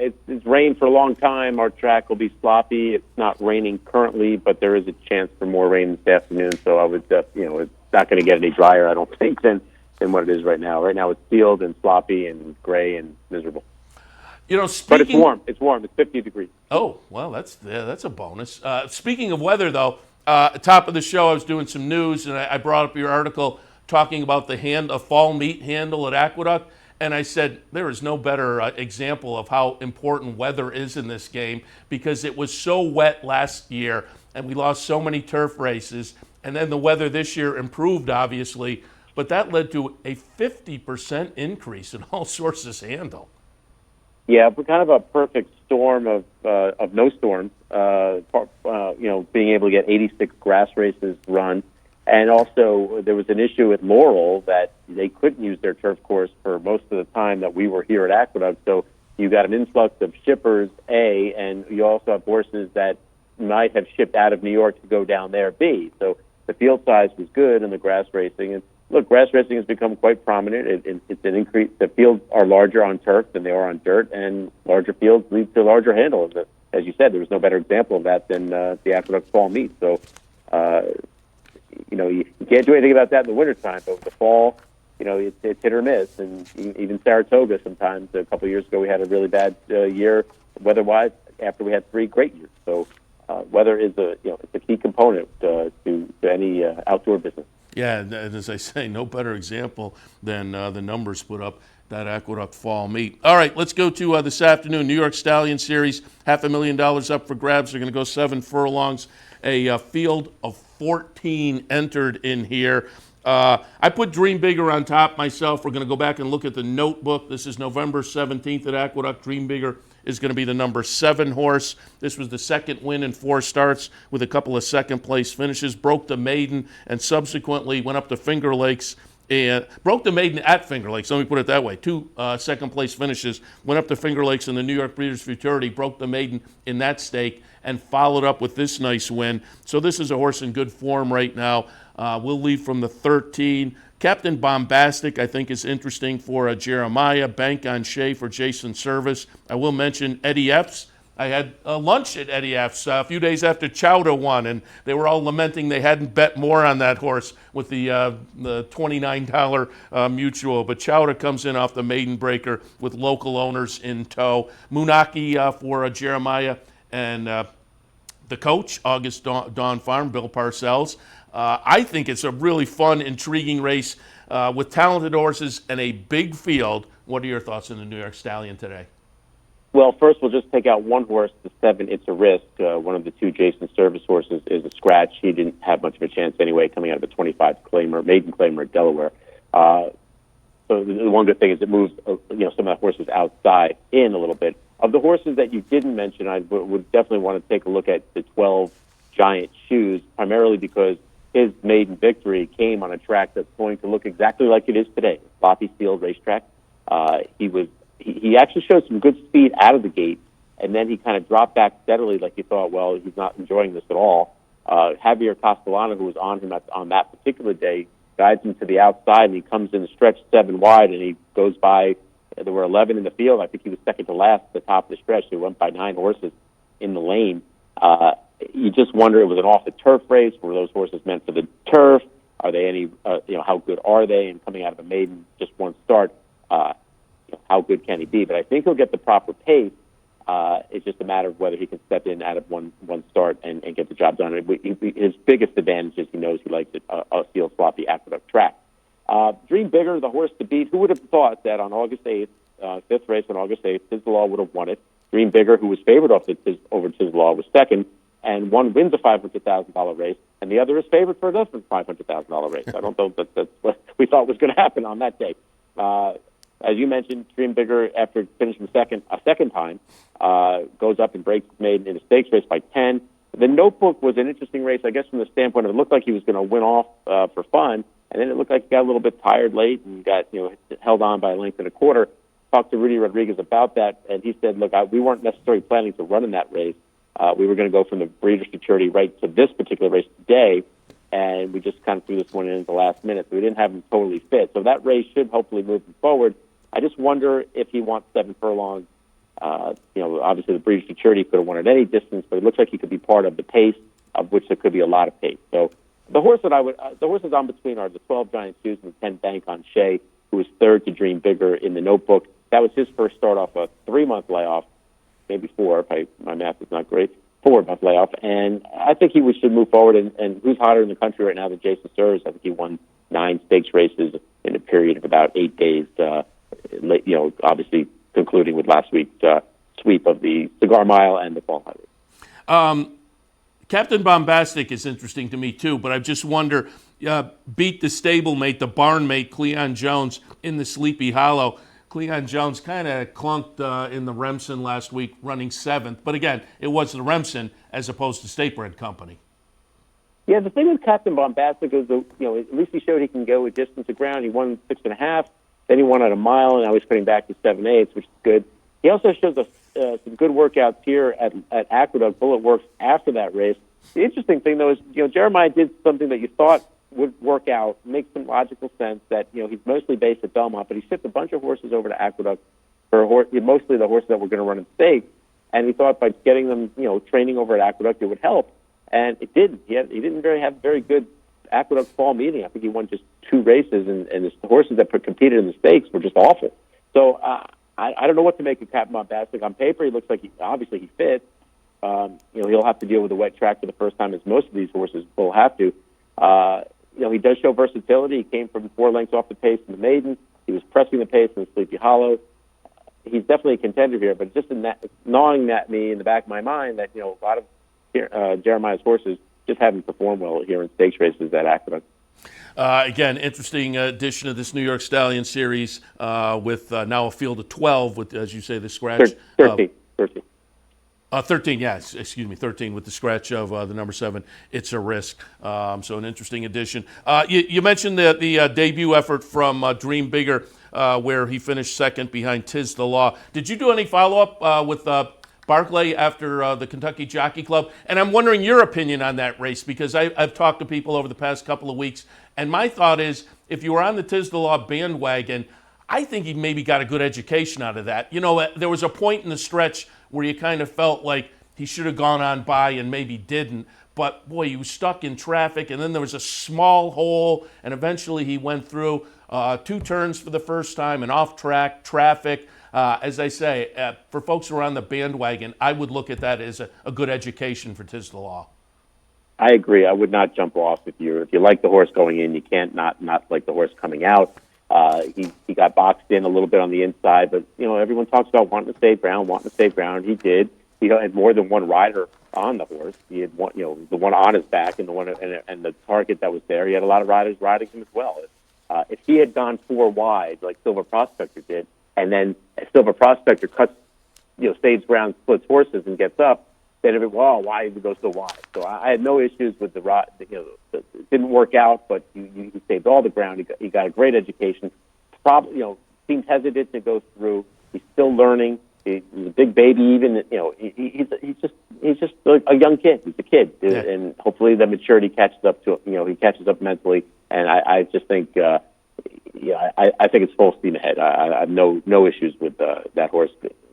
S11: It's rained for a long time. Our track will be sloppy. It's not raining currently, but there is a chance for more rain this afternoon. So I would, it's not going to get any drier, I don't think, than what it is right now. Right now it's sealed and sloppy and gray and miserable. But it's warm. It's warm. It's 50 degrees.
S3: Oh, well, that's a bonus. Speaking of weather, though, top of the show, I was doing some news, and I brought up your article talking about the fall meet handle at Aqueduct. And I said, there is no better example of how important weather is in this game, because it was so wet last year and we lost so many turf races. And then the weather this year improved, obviously, but that led to a 50% increase in all sources handle.
S11: Yeah, but kind of a perfect storm of no storms, being able to get 86 grass races run. And also, there was an issue with Laurel that they couldn't use their turf course for most of the time that we were here at Aqueduct. So you got an influx of shippers, A, and you also have horses that might have shipped out of New York to go down there, B. So the field size was good in the grass racing. And look, grass racing has become quite prominent. It's an increase. The fields are larger on turf than they are on dirt, and larger fields lead to larger handles. As you said, there was no better example of that than the Aqueduct Fall Meet. So, you can't do anything about that in the wintertime, but with the fall, it's hit or miss. And even Saratoga sometimes, a couple of years ago, we had a really bad year weather-wise after we had 3 great years. So weather is it's a key component to any outdoor business.
S3: Yeah, and as I say, no better example than the numbers put up that Aqueduct Fall Meet. All right, let's go to this afternoon. New York Stallion Series, $500,000 up for grabs. They're going to go 7 furlongs. A field of 14 entered in here. I put Dream Bigger on top myself. We're going to go back and look at the notebook. This is November 17th at Aqueduct. Dream Bigger is going to be the number 7 horse. This was the second win in 4 starts with a couple of second-place finishes. Broke the maiden and subsequently went up to Finger Lakes and broke the maiden at Finger Lakes. Let me put it that way. 2 second-place finishes. Went up to Finger Lakes in the New York Breeders' Futurity. Broke the maiden in that stake and followed up with this nice win. So this is a horse in good form right now. We'll lead from the 13. Captain Bombastic, I think, is interesting for Jeremiah. Bank on Shea for Jason Service. I will mention Eddie F's. I had lunch at Eddie F's a few days after Chowda won, and they were all lamenting they hadn't bet more on that horse with the $29 mutual. But Chowda comes in off the maiden breaker with local owners in tow. Munaki for Jeremiah, and the coach, August Dawn Farm, Bill Parcells. I think it's a really fun, intriguing race with talented horses and a big field. What are your thoughts on the New York Stallion today?
S11: Well, first we'll just take out one horse, the 7, It's a Risk. One of the 2 Jason Service horses is a scratch. He didn't have much of a chance anyway, coming out of a 25 maiden claimer at Delaware. So the one good thing is it moves some of the horses outside in a little bit. Of the horses that you didn't mention, I would definitely want to take a look at the 12 Giant Shoes, primarily because his maiden victory came on a track that's going to look exactly like it is today, Sloppy Field Racetrack. He actually showed some good speed out of the gate, and then he kind of dropped back steadily like you thought, well, he's not enjoying this at all. Javier Castellano, who was on him on that particular day, guides him to the outside, and he comes in the stretch 7 wide, and he goes by There were 11 in the field. I think he was second to last at the top of the stretch. He went by 9 horses in the lane. You just wonder, it was an off-the-turf race. Were those horses meant for the turf? Are they any, how good are they? And coming out of a maiden, just one start, how good can he be? But I think he'll get the proper pace. It's just a matter of whether he can step in out of one start and get the job done. His biggest advantage is he knows he likes it, a field sloppy Aqueduct track. Dream Bigger, the horse to beat. Who would have thought that on August 8th, 5th race on August 8th, Tizzalaw would have won it? Dream Bigger, who was favored over Tizzalaw, was second, and one wins a $500,000 race, and the other is favored for another $500,000 race. I don't know that that's what we thought was going to happen on that day. As you mentioned, Dream Bigger, after finishing a second time, goes up and breaks maiden in a stakes race by 10. The Notebook was an interesting race, I guess, from the standpoint of it looked like he was going to win off for fun, and then it looked like he got a little bit tired late and got held on by a length and a quarter. Talked to Rudy Rodriguez about that, and he said, look, we weren't necessarily planning to run in that race. We were going to go from the Breeders' Futurity right to this particular race today, and we just kind of threw this one in at the last minute, so we didn't have him totally fit. So that race should hopefully move him forward. I just wonder if he wants 7 furlongs. Obviously the Breeders' Futurity could have won at any distance, but it looks like he could be part of the pace, of which there could be a lot of pace. So the horses I'm between are the 12 Giant Shoes and the 10 Bank on Shea, who was third to Dream Bigger in the Notebook. That was his first start off a 3-month layoff, maybe 4, if my math is not great, 4-month layoff. And I think he should move forward. And who's hotter in the country right now than Jason Serves? I think he won 9 stakes races in a period of about 8 days, obviously concluding with last week's sweep of the Cigar Mile and the Fall Highway.
S3: Captain Bombastic is interesting to me too, but I just wonder, beat the stablemate, the barnmate, Cleon Jones, in the Sleepy Hollow. Cleon Jones kind of clunked in the Remsen last week, running 7th. But again, it was the Remsen as opposed to State Bread Company.
S11: Yeah, the thing with Captain Bombastic is, at least he showed he can go a distance of ground. He won 6.5, then he won at a mile, and now he's putting back to 7/8, which is good. He also shows us some good workouts here at Aqueduct. Bullet works after that race. The interesting thing, though, is Jeremiah did something that you thought would work out, makes some logical sense, that he's mostly based at Belmont, but he shipped a bunch of horses over to Aqueduct for mostly the horses that were going to run in stakes, and he thought by getting them training over at Aqueduct it would help, and it didn't. He didn't have very good Aqueduct fall meeting. I think he won just 2 races, and the horses that competed in the stakes were just awful. So I don't know what to make of Captain Bombastic. On paper, he looks like he fits. He'll have to deal with a wet track for the first time, as most of these horses will have to. He does show versatility. He came from 4 lengths off the pace in the maiden. He was pressing the pace in the Sleepy Hollow. He's definitely a contender here, but just gnawing at me in the back of my mind that a lot of Jeremiah's horses just haven't performed well here in stakes races at Aqueduct.
S3: Again, interesting edition of this New York Stallion Series with now a field of 12 with, as you say, the scratch.
S11: 13.
S3: 13, yes, excuse me, 13 with the scratch of the number 7. It's a Risk. So an interesting addition. You mentioned the debut effort from Dream Bigger, where he finished second behind Tiz the Law. Did you do any follow-up with Barclay after the Kentucky Jockey Club? And I'm wondering your opinion on that race, because I've talked to people over the past couple of weeks, and my thought is, if you were on the Tiz the Law bandwagon, I think he maybe got a good education out of that. There was a point in the stretch where you kind of felt like he should have gone on by and maybe didn't. But, boy, he was stuck in traffic, and then there was a small hole, and eventually he went through 2 turns for the first time and off-track traffic. As I say, for folks who are on the bandwagon, I would look at that as a good education for Tiz the Law.
S11: I agree. I would not jump off. If you like the horse going in, you can't not like the horse coming out. He got boxed in a little bit on the inside, but everyone talks about wanting to save ground. He did. He had more than one rider on the horse. He had one, the one on his back and the one and the target that was there. He had a lot of riders riding him as well. If he had gone 4 wide like Silver Prospector did, and then Silver Prospector cuts, saves ground, splits horses, and gets up, then why did he go so wide? So I had no issues with the ride. It didn't work out, but he saved all the ground. He got a great education. Probably, seems hesitant to go through. He's still learning. He's a big baby. Even he's just like a young kid. He's a kid,
S3: Yeah.
S11: And hopefully the maturity catches up to him. He catches up mentally. And I just think I think it's full steam ahead. I have no issues with that horse.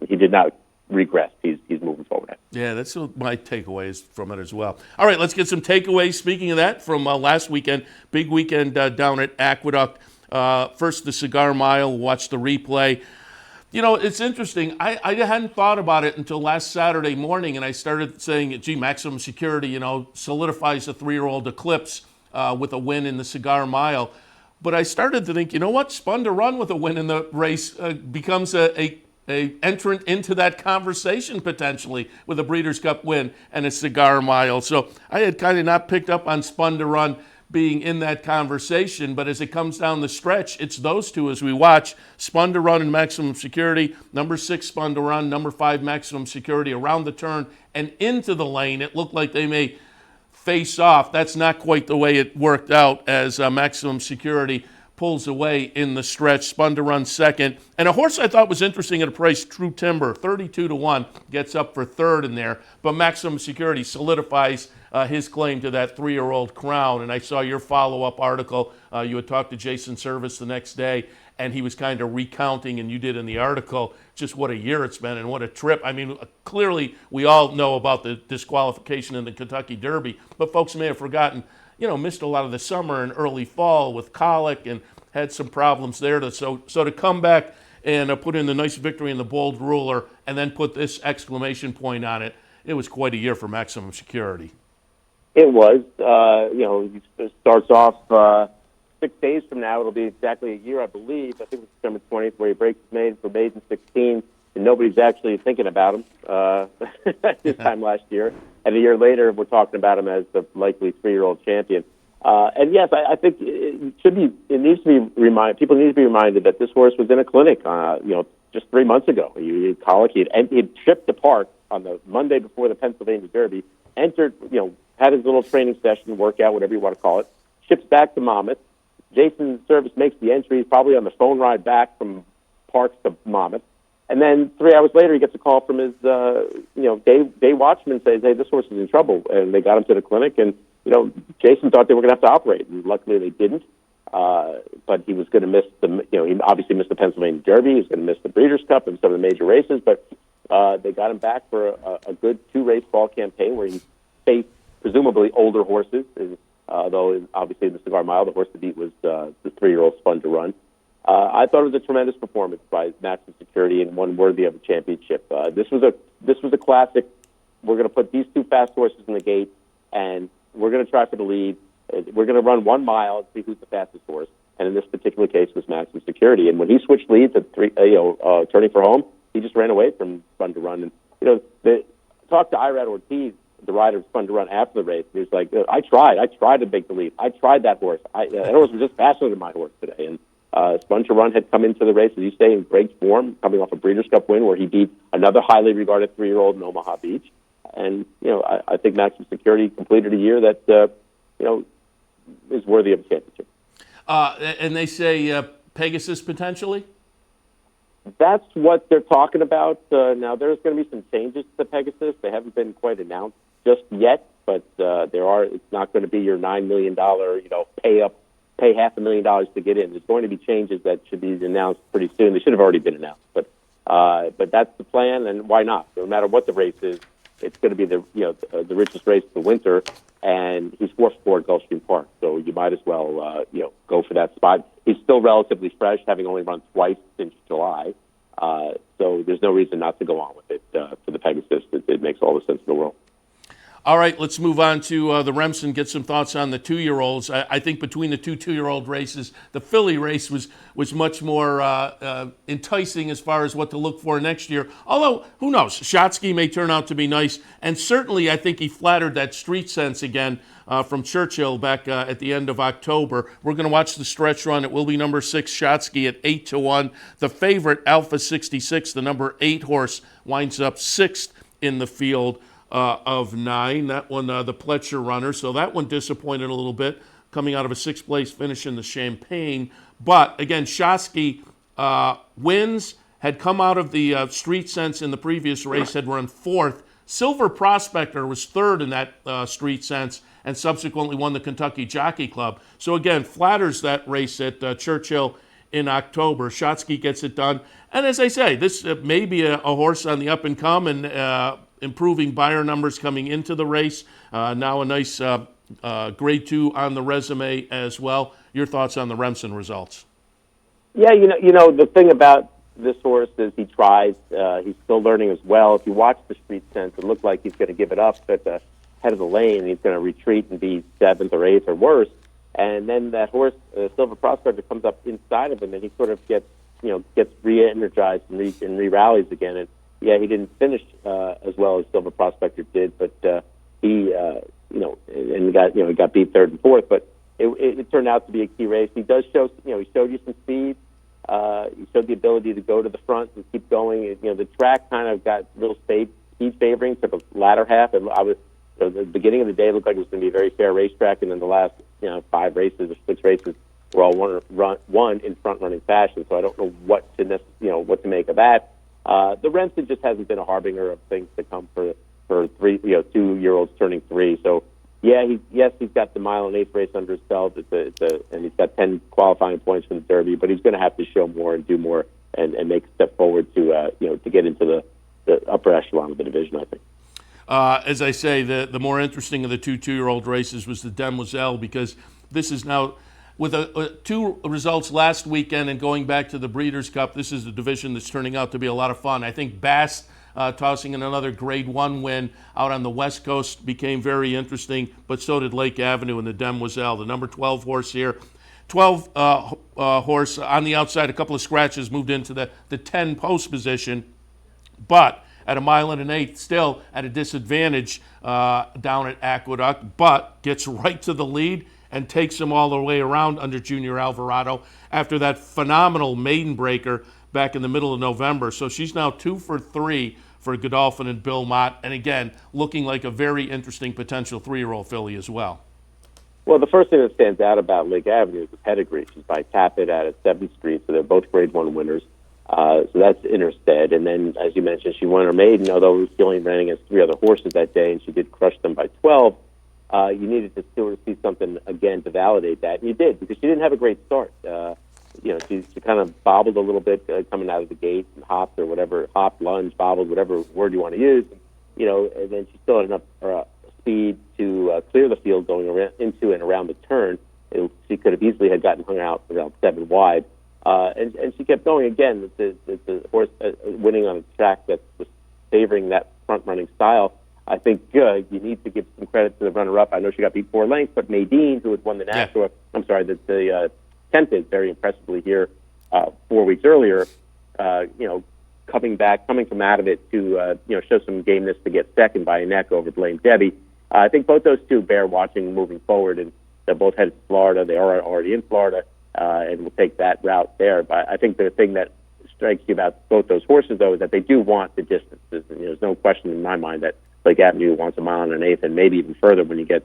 S11: He did not regress. He's moving forward.
S3: Yeah, that's my takeaways from it as well. All right, let's get some takeaways. Speaking of that, from last weekend, big weekend down at Aqueduct. First, the Cigar Mile. Watch the replay. You know, it's interesting. I hadn't thought about it until last Saturday morning, and I started saying, gee, Maximum Security, solidifies the 3-year-old Eclipse with a win in the Cigar Mile. But I started to think, you know what? Spun to Run with a win in the race becomes a entrant into that conversation potentially with a Breeders' Cup win and a Cigar Mile. So I had kind of not picked up on Spun to Run being in that conversation, but as it comes down the stretch, it's those two as we watch. Spun to Run and Maximum Security. Number 6, Spun to Run. Number 5, Maximum Security. Around the turn and into the lane, it looked like they may face off. That's not quite the way it worked out as Maximum Security pulls away in the stretch. Spun to Run second. And a horse I thought was interesting at a price, True Timber, 32-1, gets up for third in there. But Maximum Security solidifies his claim to that 3-year-old crown. And I saw your follow-up article. You had talked to Jason Service the next day, and he was kind of recounting, and you did in the article, just what a year it's been and what a trip. I mean, clearly we all know about the disqualification in the Kentucky Derby, but folks may have forgotten, missed a lot of the summer and early fall with colic and had some problems there. So to come back and put in the nice victory in the Bold Ruler and then put this exclamation point on it, it was quite a year for Maximum Security.
S11: It was. It starts off 6 days from now. It'll be exactly a year, I believe. I think it's December 20th, where he breaks his maiden for maiden 16, and nobody's actually thinking about him this time last year. And a year later, we're talking about him as the likely 3-year-old champion. And yes, I think people need to be reminded that this horse was in a clinic, just 3 months ago. He had colic. He had tripped the park on the Monday before the Pennsylvania Derby, entered, had his little training session, workout, whatever you want to call it, ships back to Monmouth. Jason Service makes the entry. He's probably on the phone ride back from Parks to Monmouth. And then 3 hours later, he gets a call from his, day watchman, says, hey, this horse is in trouble. And they got him to the clinic. And, Jason thought they were going to have to operate. And luckily they didn't. But he was going to miss he obviously missed the Pennsylvania Derby. He was going to miss the Breeders' Cup and some of the major races. But they got him back for a good 2-race fall campaign where he faced presumably older horses. Though obviously in the Cigar Mile, the horse to beat was the 3-year-old Spun to Run. I thought it was a tremendous performance by Maximum Security and one worthy of a championship. This was a classic. We're going to put these 2 fast horses in the gate, and we're going to try for the lead. We're going to run 1 mile and see who's the fastest horse. And in this particular case, was Maximum Security. And when he switched leads at turning for home, he just ran away from Spun to Run. And talk to Irad Ortiz, the rider of Spun to Run, after the race. He was like, I tried to make the lead. I tried that horse. That horse was just faster than my horse today. And Spun to Run had come into the race, as you say, in great form, coming off a Breeders' Cup win where he beat another highly regarded 3-year-old in Omaha Beach. And, I think Maximum Security completed a year that, is worthy of a championship.
S3: And they say Pegasus potentially?
S11: That's what they're talking about. Now, there's going to be some changes to the Pegasus. They haven't been quite announced just yet, but it's not going to be your $9 million, pay $500,000 to get in. There's going to be changes that should be announced pretty soon. They should have already been announced, but that's the plan, and why not? No matter what the race is, it's going to be the richest race of the winter, and he's 4th at Gulfstream Park, so you might as well go for that spot. He's still relatively fresh, having only run twice since July, so there's no reason not to go on with it for the Pegasus. It makes all the sense in the world.
S3: All right, let's move on to the Remsen, get some thoughts on the 2-year-olds. I think between the 2-year-old races, the Philly race was much more enticing as far as what to look for next year. Although, who knows, Shotsky may turn out to be nice. And certainly I think he flattered that street sense again from Churchill back at the end of October. We're going to watch the stretch run. It will be number 6, Shotsky, at 8-1. The favorite, Alpha 66, the number 8 horse, winds up 6th in the field of 9. That one, the Pletcher runner. So that one disappointed a little bit, coming out of a 6th place finish in the Champagne. But again, Shotsky wins, had come out of the street sense in the previous race, had run 4th. Silver Prospector was 3rd in that street sense and subsequently won the Kentucky Jockey Club. So again, flatters that race at Churchill in October. Shotsky gets it done. And as I say, this may be a horse on the up and come and improving buyer numbers coming into the race. Now a nice grade 2 on the resume as well. Your thoughts on the Remsen results?
S11: Yeah, you know, the thing about this horse is he tries. He's still learning as well. If you watch the street sense, it looked like he's going to give it up at the head of the lane. He's going to retreat and be 7th or 8th or worse. And then that horse, Silver Prospector, comes up inside of him, and he sort of gets re-energized and re-rallies again. And yeah, he didn't finish as well as Silver Prospector did, but he got beat 3rd and 4th. But it turned out to be a key race. He does show, he showed you some speed. He showed the ability to go to the front and keep going. The track kind of got a little speed favoring to the latter half. And the beginning of the day, it looked like it was going to be a very fair racetrack, and then the last 5 races or 6 races were all won in front running fashion. So I don't know what to make of that. The Remsen just hasn't been a harbinger of things to come for 2-year-olds turning 3. So yeah, he's got the mile and 8th race under his belt. And he's got 10 qualifying points from the Derby, but he's going to have to show more and do more and make a step forward to get into the upper echelon of the division, I think.
S3: As I say, the more interesting of the 2-year-old races was the Demoiselle, because this is now, with 2 results last weekend and going back to the Breeders' Cup, this is a division that's turning out to be a lot of fun. I think Bass tossing in another Grade 1 win out on the West Coast became very interesting, but so did Lake Avenue and the Demoiselle, the number 12 horse here. 12 horse on the outside, a couple of scratches, moved into the 10 post position, but at a mile and an 8th, still at a disadvantage down at Aqueduct, but gets right to the lead and takes him all the way around under Junior Alvarado after that phenomenal maiden breaker back in the middle of November. So she's now 2 for 3 for Godolphin and Bill Mott, and again, looking like a very interesting potential 3-year-old filly as well.
S11: Well, the first thing that stands out about Lake Avenue is the pedigree. She's by Tappet out at 7th Street, so they're both Grade 1 winners. So that's in her stead. And then, as you mentioned, she won her maiden, although she only ran against 3 other horses that day, and she did crush them by 12. You needed to sort of see something again to validate that, and you did, because she didn't have a great start. She kind of bobbled a little bit coming out of the gate and hopped or whatever, hopped, lunged, bobbled, whatever word you want to use. And then she still had enough speed to clear the field going into and around the turn. She could have easily had gotten hung out around 7 wide. And she kept going again. It's a horse winning on a track that was favoring that front-running style. I think you need to give some credit to the runner-up. I know she got beat 4 lengths, but Nadine, who had won the National, the Tempted very impressively here 4 weeks earlier, coming from out of it to show some gameness to get second by a neck over Blame Debbie. I think both those two bear watching moving forward, and they're both headed to Florida. They are already in Florida. And we'll take that route there. But I think the thing that strikes you about both those horses, though, is that they do want the distances. And there's no question in my mind that Lake Avenue wants a mile and an 8th, and maybe even further when you get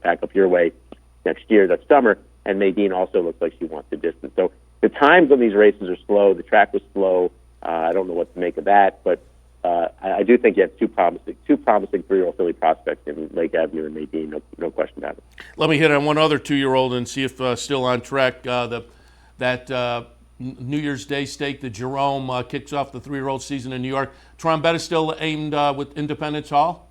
S11: back up your way next summer. And Nadine also looks like she wants the distance. So the times on these races are slow. The track was slow. I don't know what to make of that, but I do think you have two promising 3-year-old filly prospects in Lake Avenue and Nadine, no question about it.
S3: Let me hit on one other 2-year-old and see if still on track. That New Year's Day stake, the Jerome, kicks off the 3-year-old season in New York. Trombetta still aimed with Independence Hall?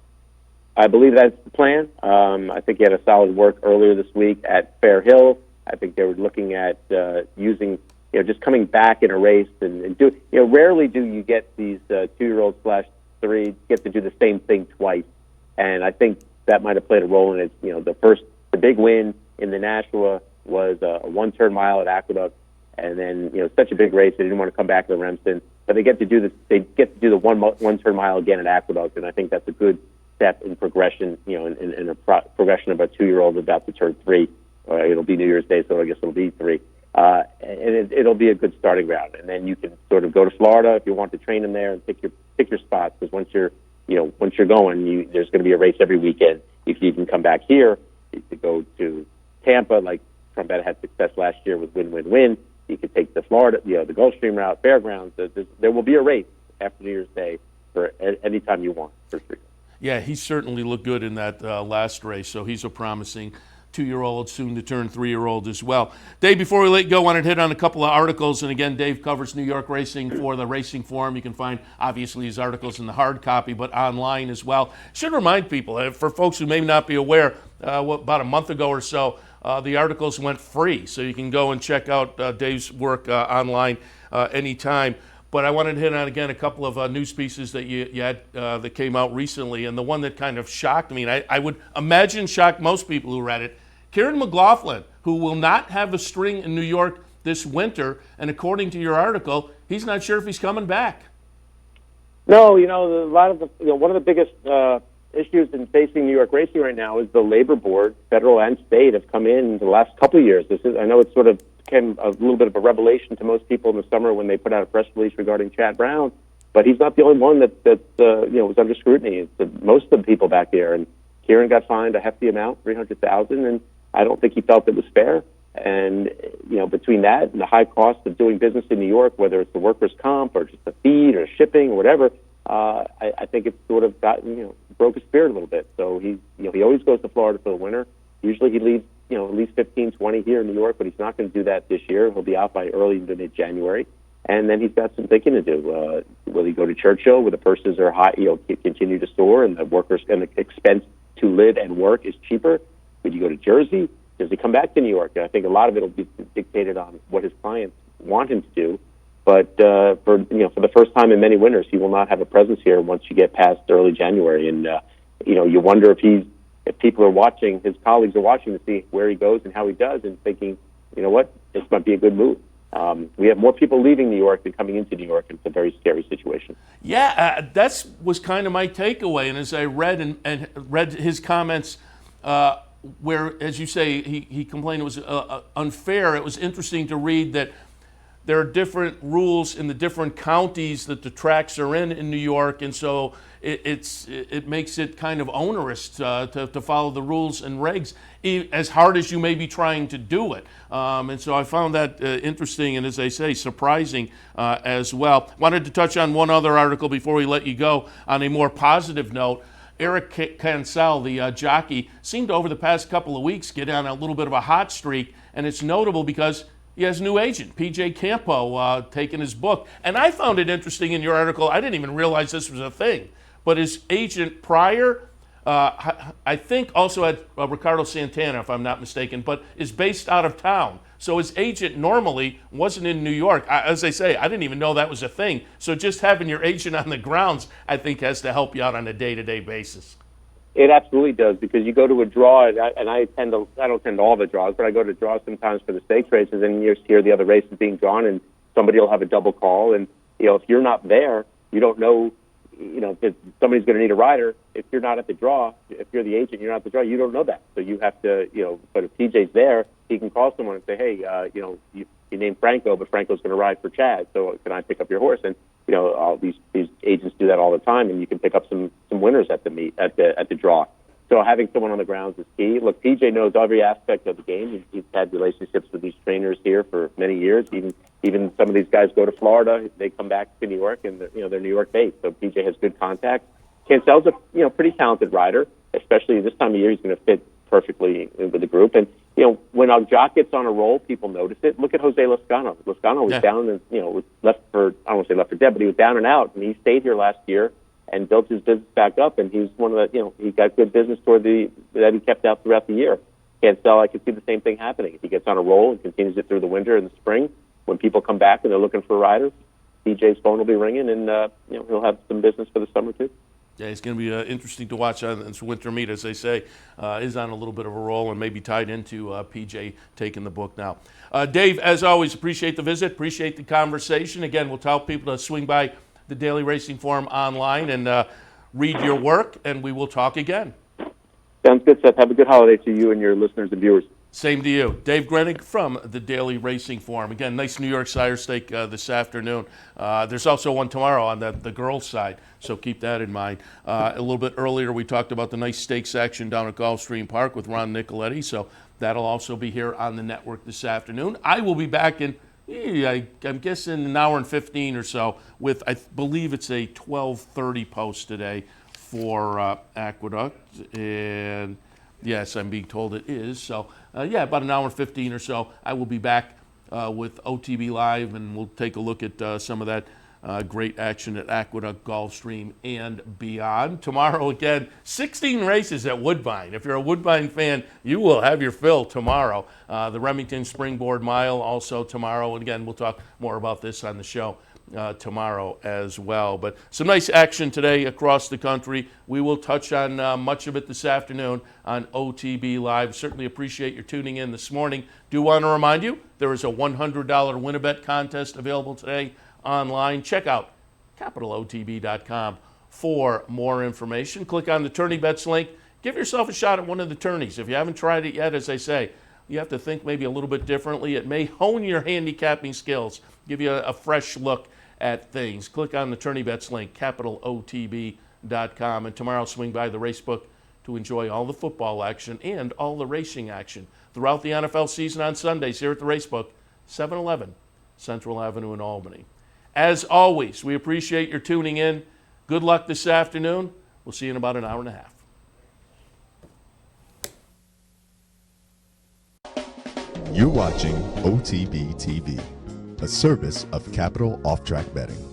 S11: I believe that's the plan. I think he had a solid work earlier this week at Fair Hill. I think they were looking at using, just coming back in a race and do. Rarely do you get these 2-year-olds /3 get to do the same thing twice, and I think that might have played a role in it. The big win in the Nashua was a 1-turn mile at Aqueduct, and then such a big race they didn't want to come back to the Remsen, but they get to do this. They get to do the 1-turn mile again at Aqueduct, and I think that's a good step in progression. In a progression of a 2-year-old about to turn 3. It'll be New Year's Day, so I guess it'll be 3. And it'll be a good starting round, and then you can sort of go to Florida if you want to train him there and pick your spots. Because once you're going, there's going to be a race every weekend. If you can come back here, you could go to Tampa, like Trombetta had success last year with win-win-win. You could take the Florida, the Gulfstream route, Fairgrounds. There will be a race after New Year's Day for any time you want, for sure.
S3: Yeah, he certainly looked good in that last race, so he's a promising 2-year-old, soon to turn 3-year-old as well. Dave, before we let you go, I wanted to hit on a couple of articles. And again, Dave covers New York racing for the Racing Forum. You can find, obviously, his articles in the hard copy, but online as well. Should remind people, for folks who may not be aware, about a month ago or so, the articles went free. So you can go and check out Dave's work online anytime. But I wanted to hit on, again, a couple of news pieces that you had that came out recently. And the one that kind of shocked me, and I would imagine shocked most people who read it, Kieran McLaughlin, who will not have a string in New York this winter. And according to your article, he's not sure if he's coming back.
S11: No, a lot of the, one of the biggest issues in facing New York racing right now is the labor board, federal and state, have come in the last couple of years. I know it's sort of became a little bit of a revelation to most people in the summer when they put out a press release regarding Chad Brown, but he's not the only one that was under scrutiny. It's most of the people back there, and Kieran got fined a hefty amount, $300,000, and I don't think he felt it was fair. And between that and the high cost of doing business in New York, whether it's the workers' comp or just the feed or shipping or whatever, I think it's sort of gotten broke his spirit a little bit. So he always goes to Florida for the winter. Usually he leaves at least 15, 20 here in New York, but he's not going to do that this year. He'll be out by early to mid-January, and then he's got some thinking to do. Will he go to Churchill where the purses are high, continue to soar, and the workers and the expense to live and work is cheaper? Would you go to Jersey? Does he come back to New York? I think a lot of it will be dictated on what his clients want him to do. But for the first time in many winters, he will not have a presence here once you get past early January. And you wonder if people are watching, his colleagues are watching to see where he goes and how he does, and thinking, you know what, this might be a good move. We have more people leaving New York than coming into New York, and it's a very scary situation.
S3: Yeah, that was kind of my takeaway. And as I read and read his comments, where, as you say, he complained it was unfair, it was interesting to read that there are different rules in the different counties that the tracks are in New York, and so it makes it kind of onerous to follow the rules and regs, as hard as you may be trying to do it. And so I found that interesting and, as I say, surprising as well. Wanted to touch on one other article before we let you go on a more positive note. Eric Cancel, the jockey, seemed over the past couple of weeks get on a little bit of a hot streak, and it's notable because he has a new agent, PJ Campo, taking his book. And I found it interesting in your article. I didn't even realize this was a thing. But his agent prior, I think also had Ricardo Santana, if I'm not mistaken, but is based out of town. So his agent normally wasn't in New York. As I say, I didn't even know that was a thing. So just having your agent on the grounds, I think, has to help you out on a day-to-day basis.
S11: It absolutely does, because you go to a draw, and I don't attend all the draws, but I go to draws sometimes for the stakes races, and you hear the other races being drawn, and somebody will have a double call, and if you're not there, you don't know, if somebody's going to need a rider. If you're not at the draw, if you're the agent, you're not at the draw, you don't know that. So you have to, but if TJ's there, he can call someone and say, hey, you named Franco, but Franco's going to ride for Chad, so can I pick up your horse? And all these agents do that all the time, and you can pick up some winners at the draw. So having someone on the grounds is key. Look, PJ knows every aspect of the game. He's had relationships with these trainers here for many years. Even some of these guys go to Florida, they come back to New York, and they're New York based. So PJ has good contacts. Cancel's a pretty talented rider, especially this time of year. He's going to fit perfectly with the group. And when a jock gets on a roll, people notice it. Look at Jose Lozcano. Lozcano was down and was left for, I don't want to say left for dead, but he was down and out, and he stayed here last year and built his business back up. And he's one of the he got good business that he kept out throughout the year. Cancel, I could see the same thing happening if he gets on a roll and continues it through the winter and the spring. When people come back and they're looking for riders, DJ's phone will be ringing, and he'll have some business for the summer too.
S3: Yeah, it's going to be interesting to watch on this winter meet, as they say. Is on a little bit of a roll and maybe tied into PJ taking the book now. Dave, as always, appreciate the visit, appreciate the conversation. Again, we'll tell people to swing by the Daily Racing Forum online and read your work, and we will talk again.
S11: Sounds good, Seth. Have a good holiday to you and your listeners and viewers.
S3: Same to you. Dave Grening from the Daily Racing Forum. Again, nice New York Sire Stake this afternoon. There's also one tomorrow on the girls' side, so keep that in mind. A little bit earlier, we talked about the nice stakes action down at Gulfstream Park with Ron Nicoletti, so that'll also be here on the network this afternoon. I will be back in, I'm guessing, an hour and 15 or so with, I believe it's a 12:30 post today for Aqueduct, and Yes, I'm being told it is. So, yeah, about an hour and 15 or so, I will be back with OTB Live, and we'll take a look at some of that great action at Aqueduct, Gulfstream, and beyond. Tomorrow, again, 16 races at Woodbine. If you're a Woodbine fan, you will have your fill tomorrow. The Remington Springboard Mile also tomorrow. And again, we'll talk more about this on the show tomorrow as well. But some nice action today across the country. We will touch on much of it this afternoon on OTB Live. Certainly appreciate your tuning in this morning. Do want to remind you, there is a $100 win-a-bet contest available today online. Check out capitalotb.com for more information. Click on the Tourney Bets link. Give yourself a shot at one of the tourneys. If you haven't tried it yet, as I say, you have to think maybe a little bit differently. It may hone your handicapping skills, give you a fresh look at things. Click on the Tourney Bets link, capitalotb.com. And tomorrow, swing by the Racebook to enjoy all the football action and all the racing action throughout the NFL season on Sundays here at the Racebook, 711 Central Avenue in Albany. As always, we appreciate your tuning in. Good luck this afternoon. We'll see you in about an hour and a half.
S1: You're watching OTB TV, a service of Capital Off-Track Betting.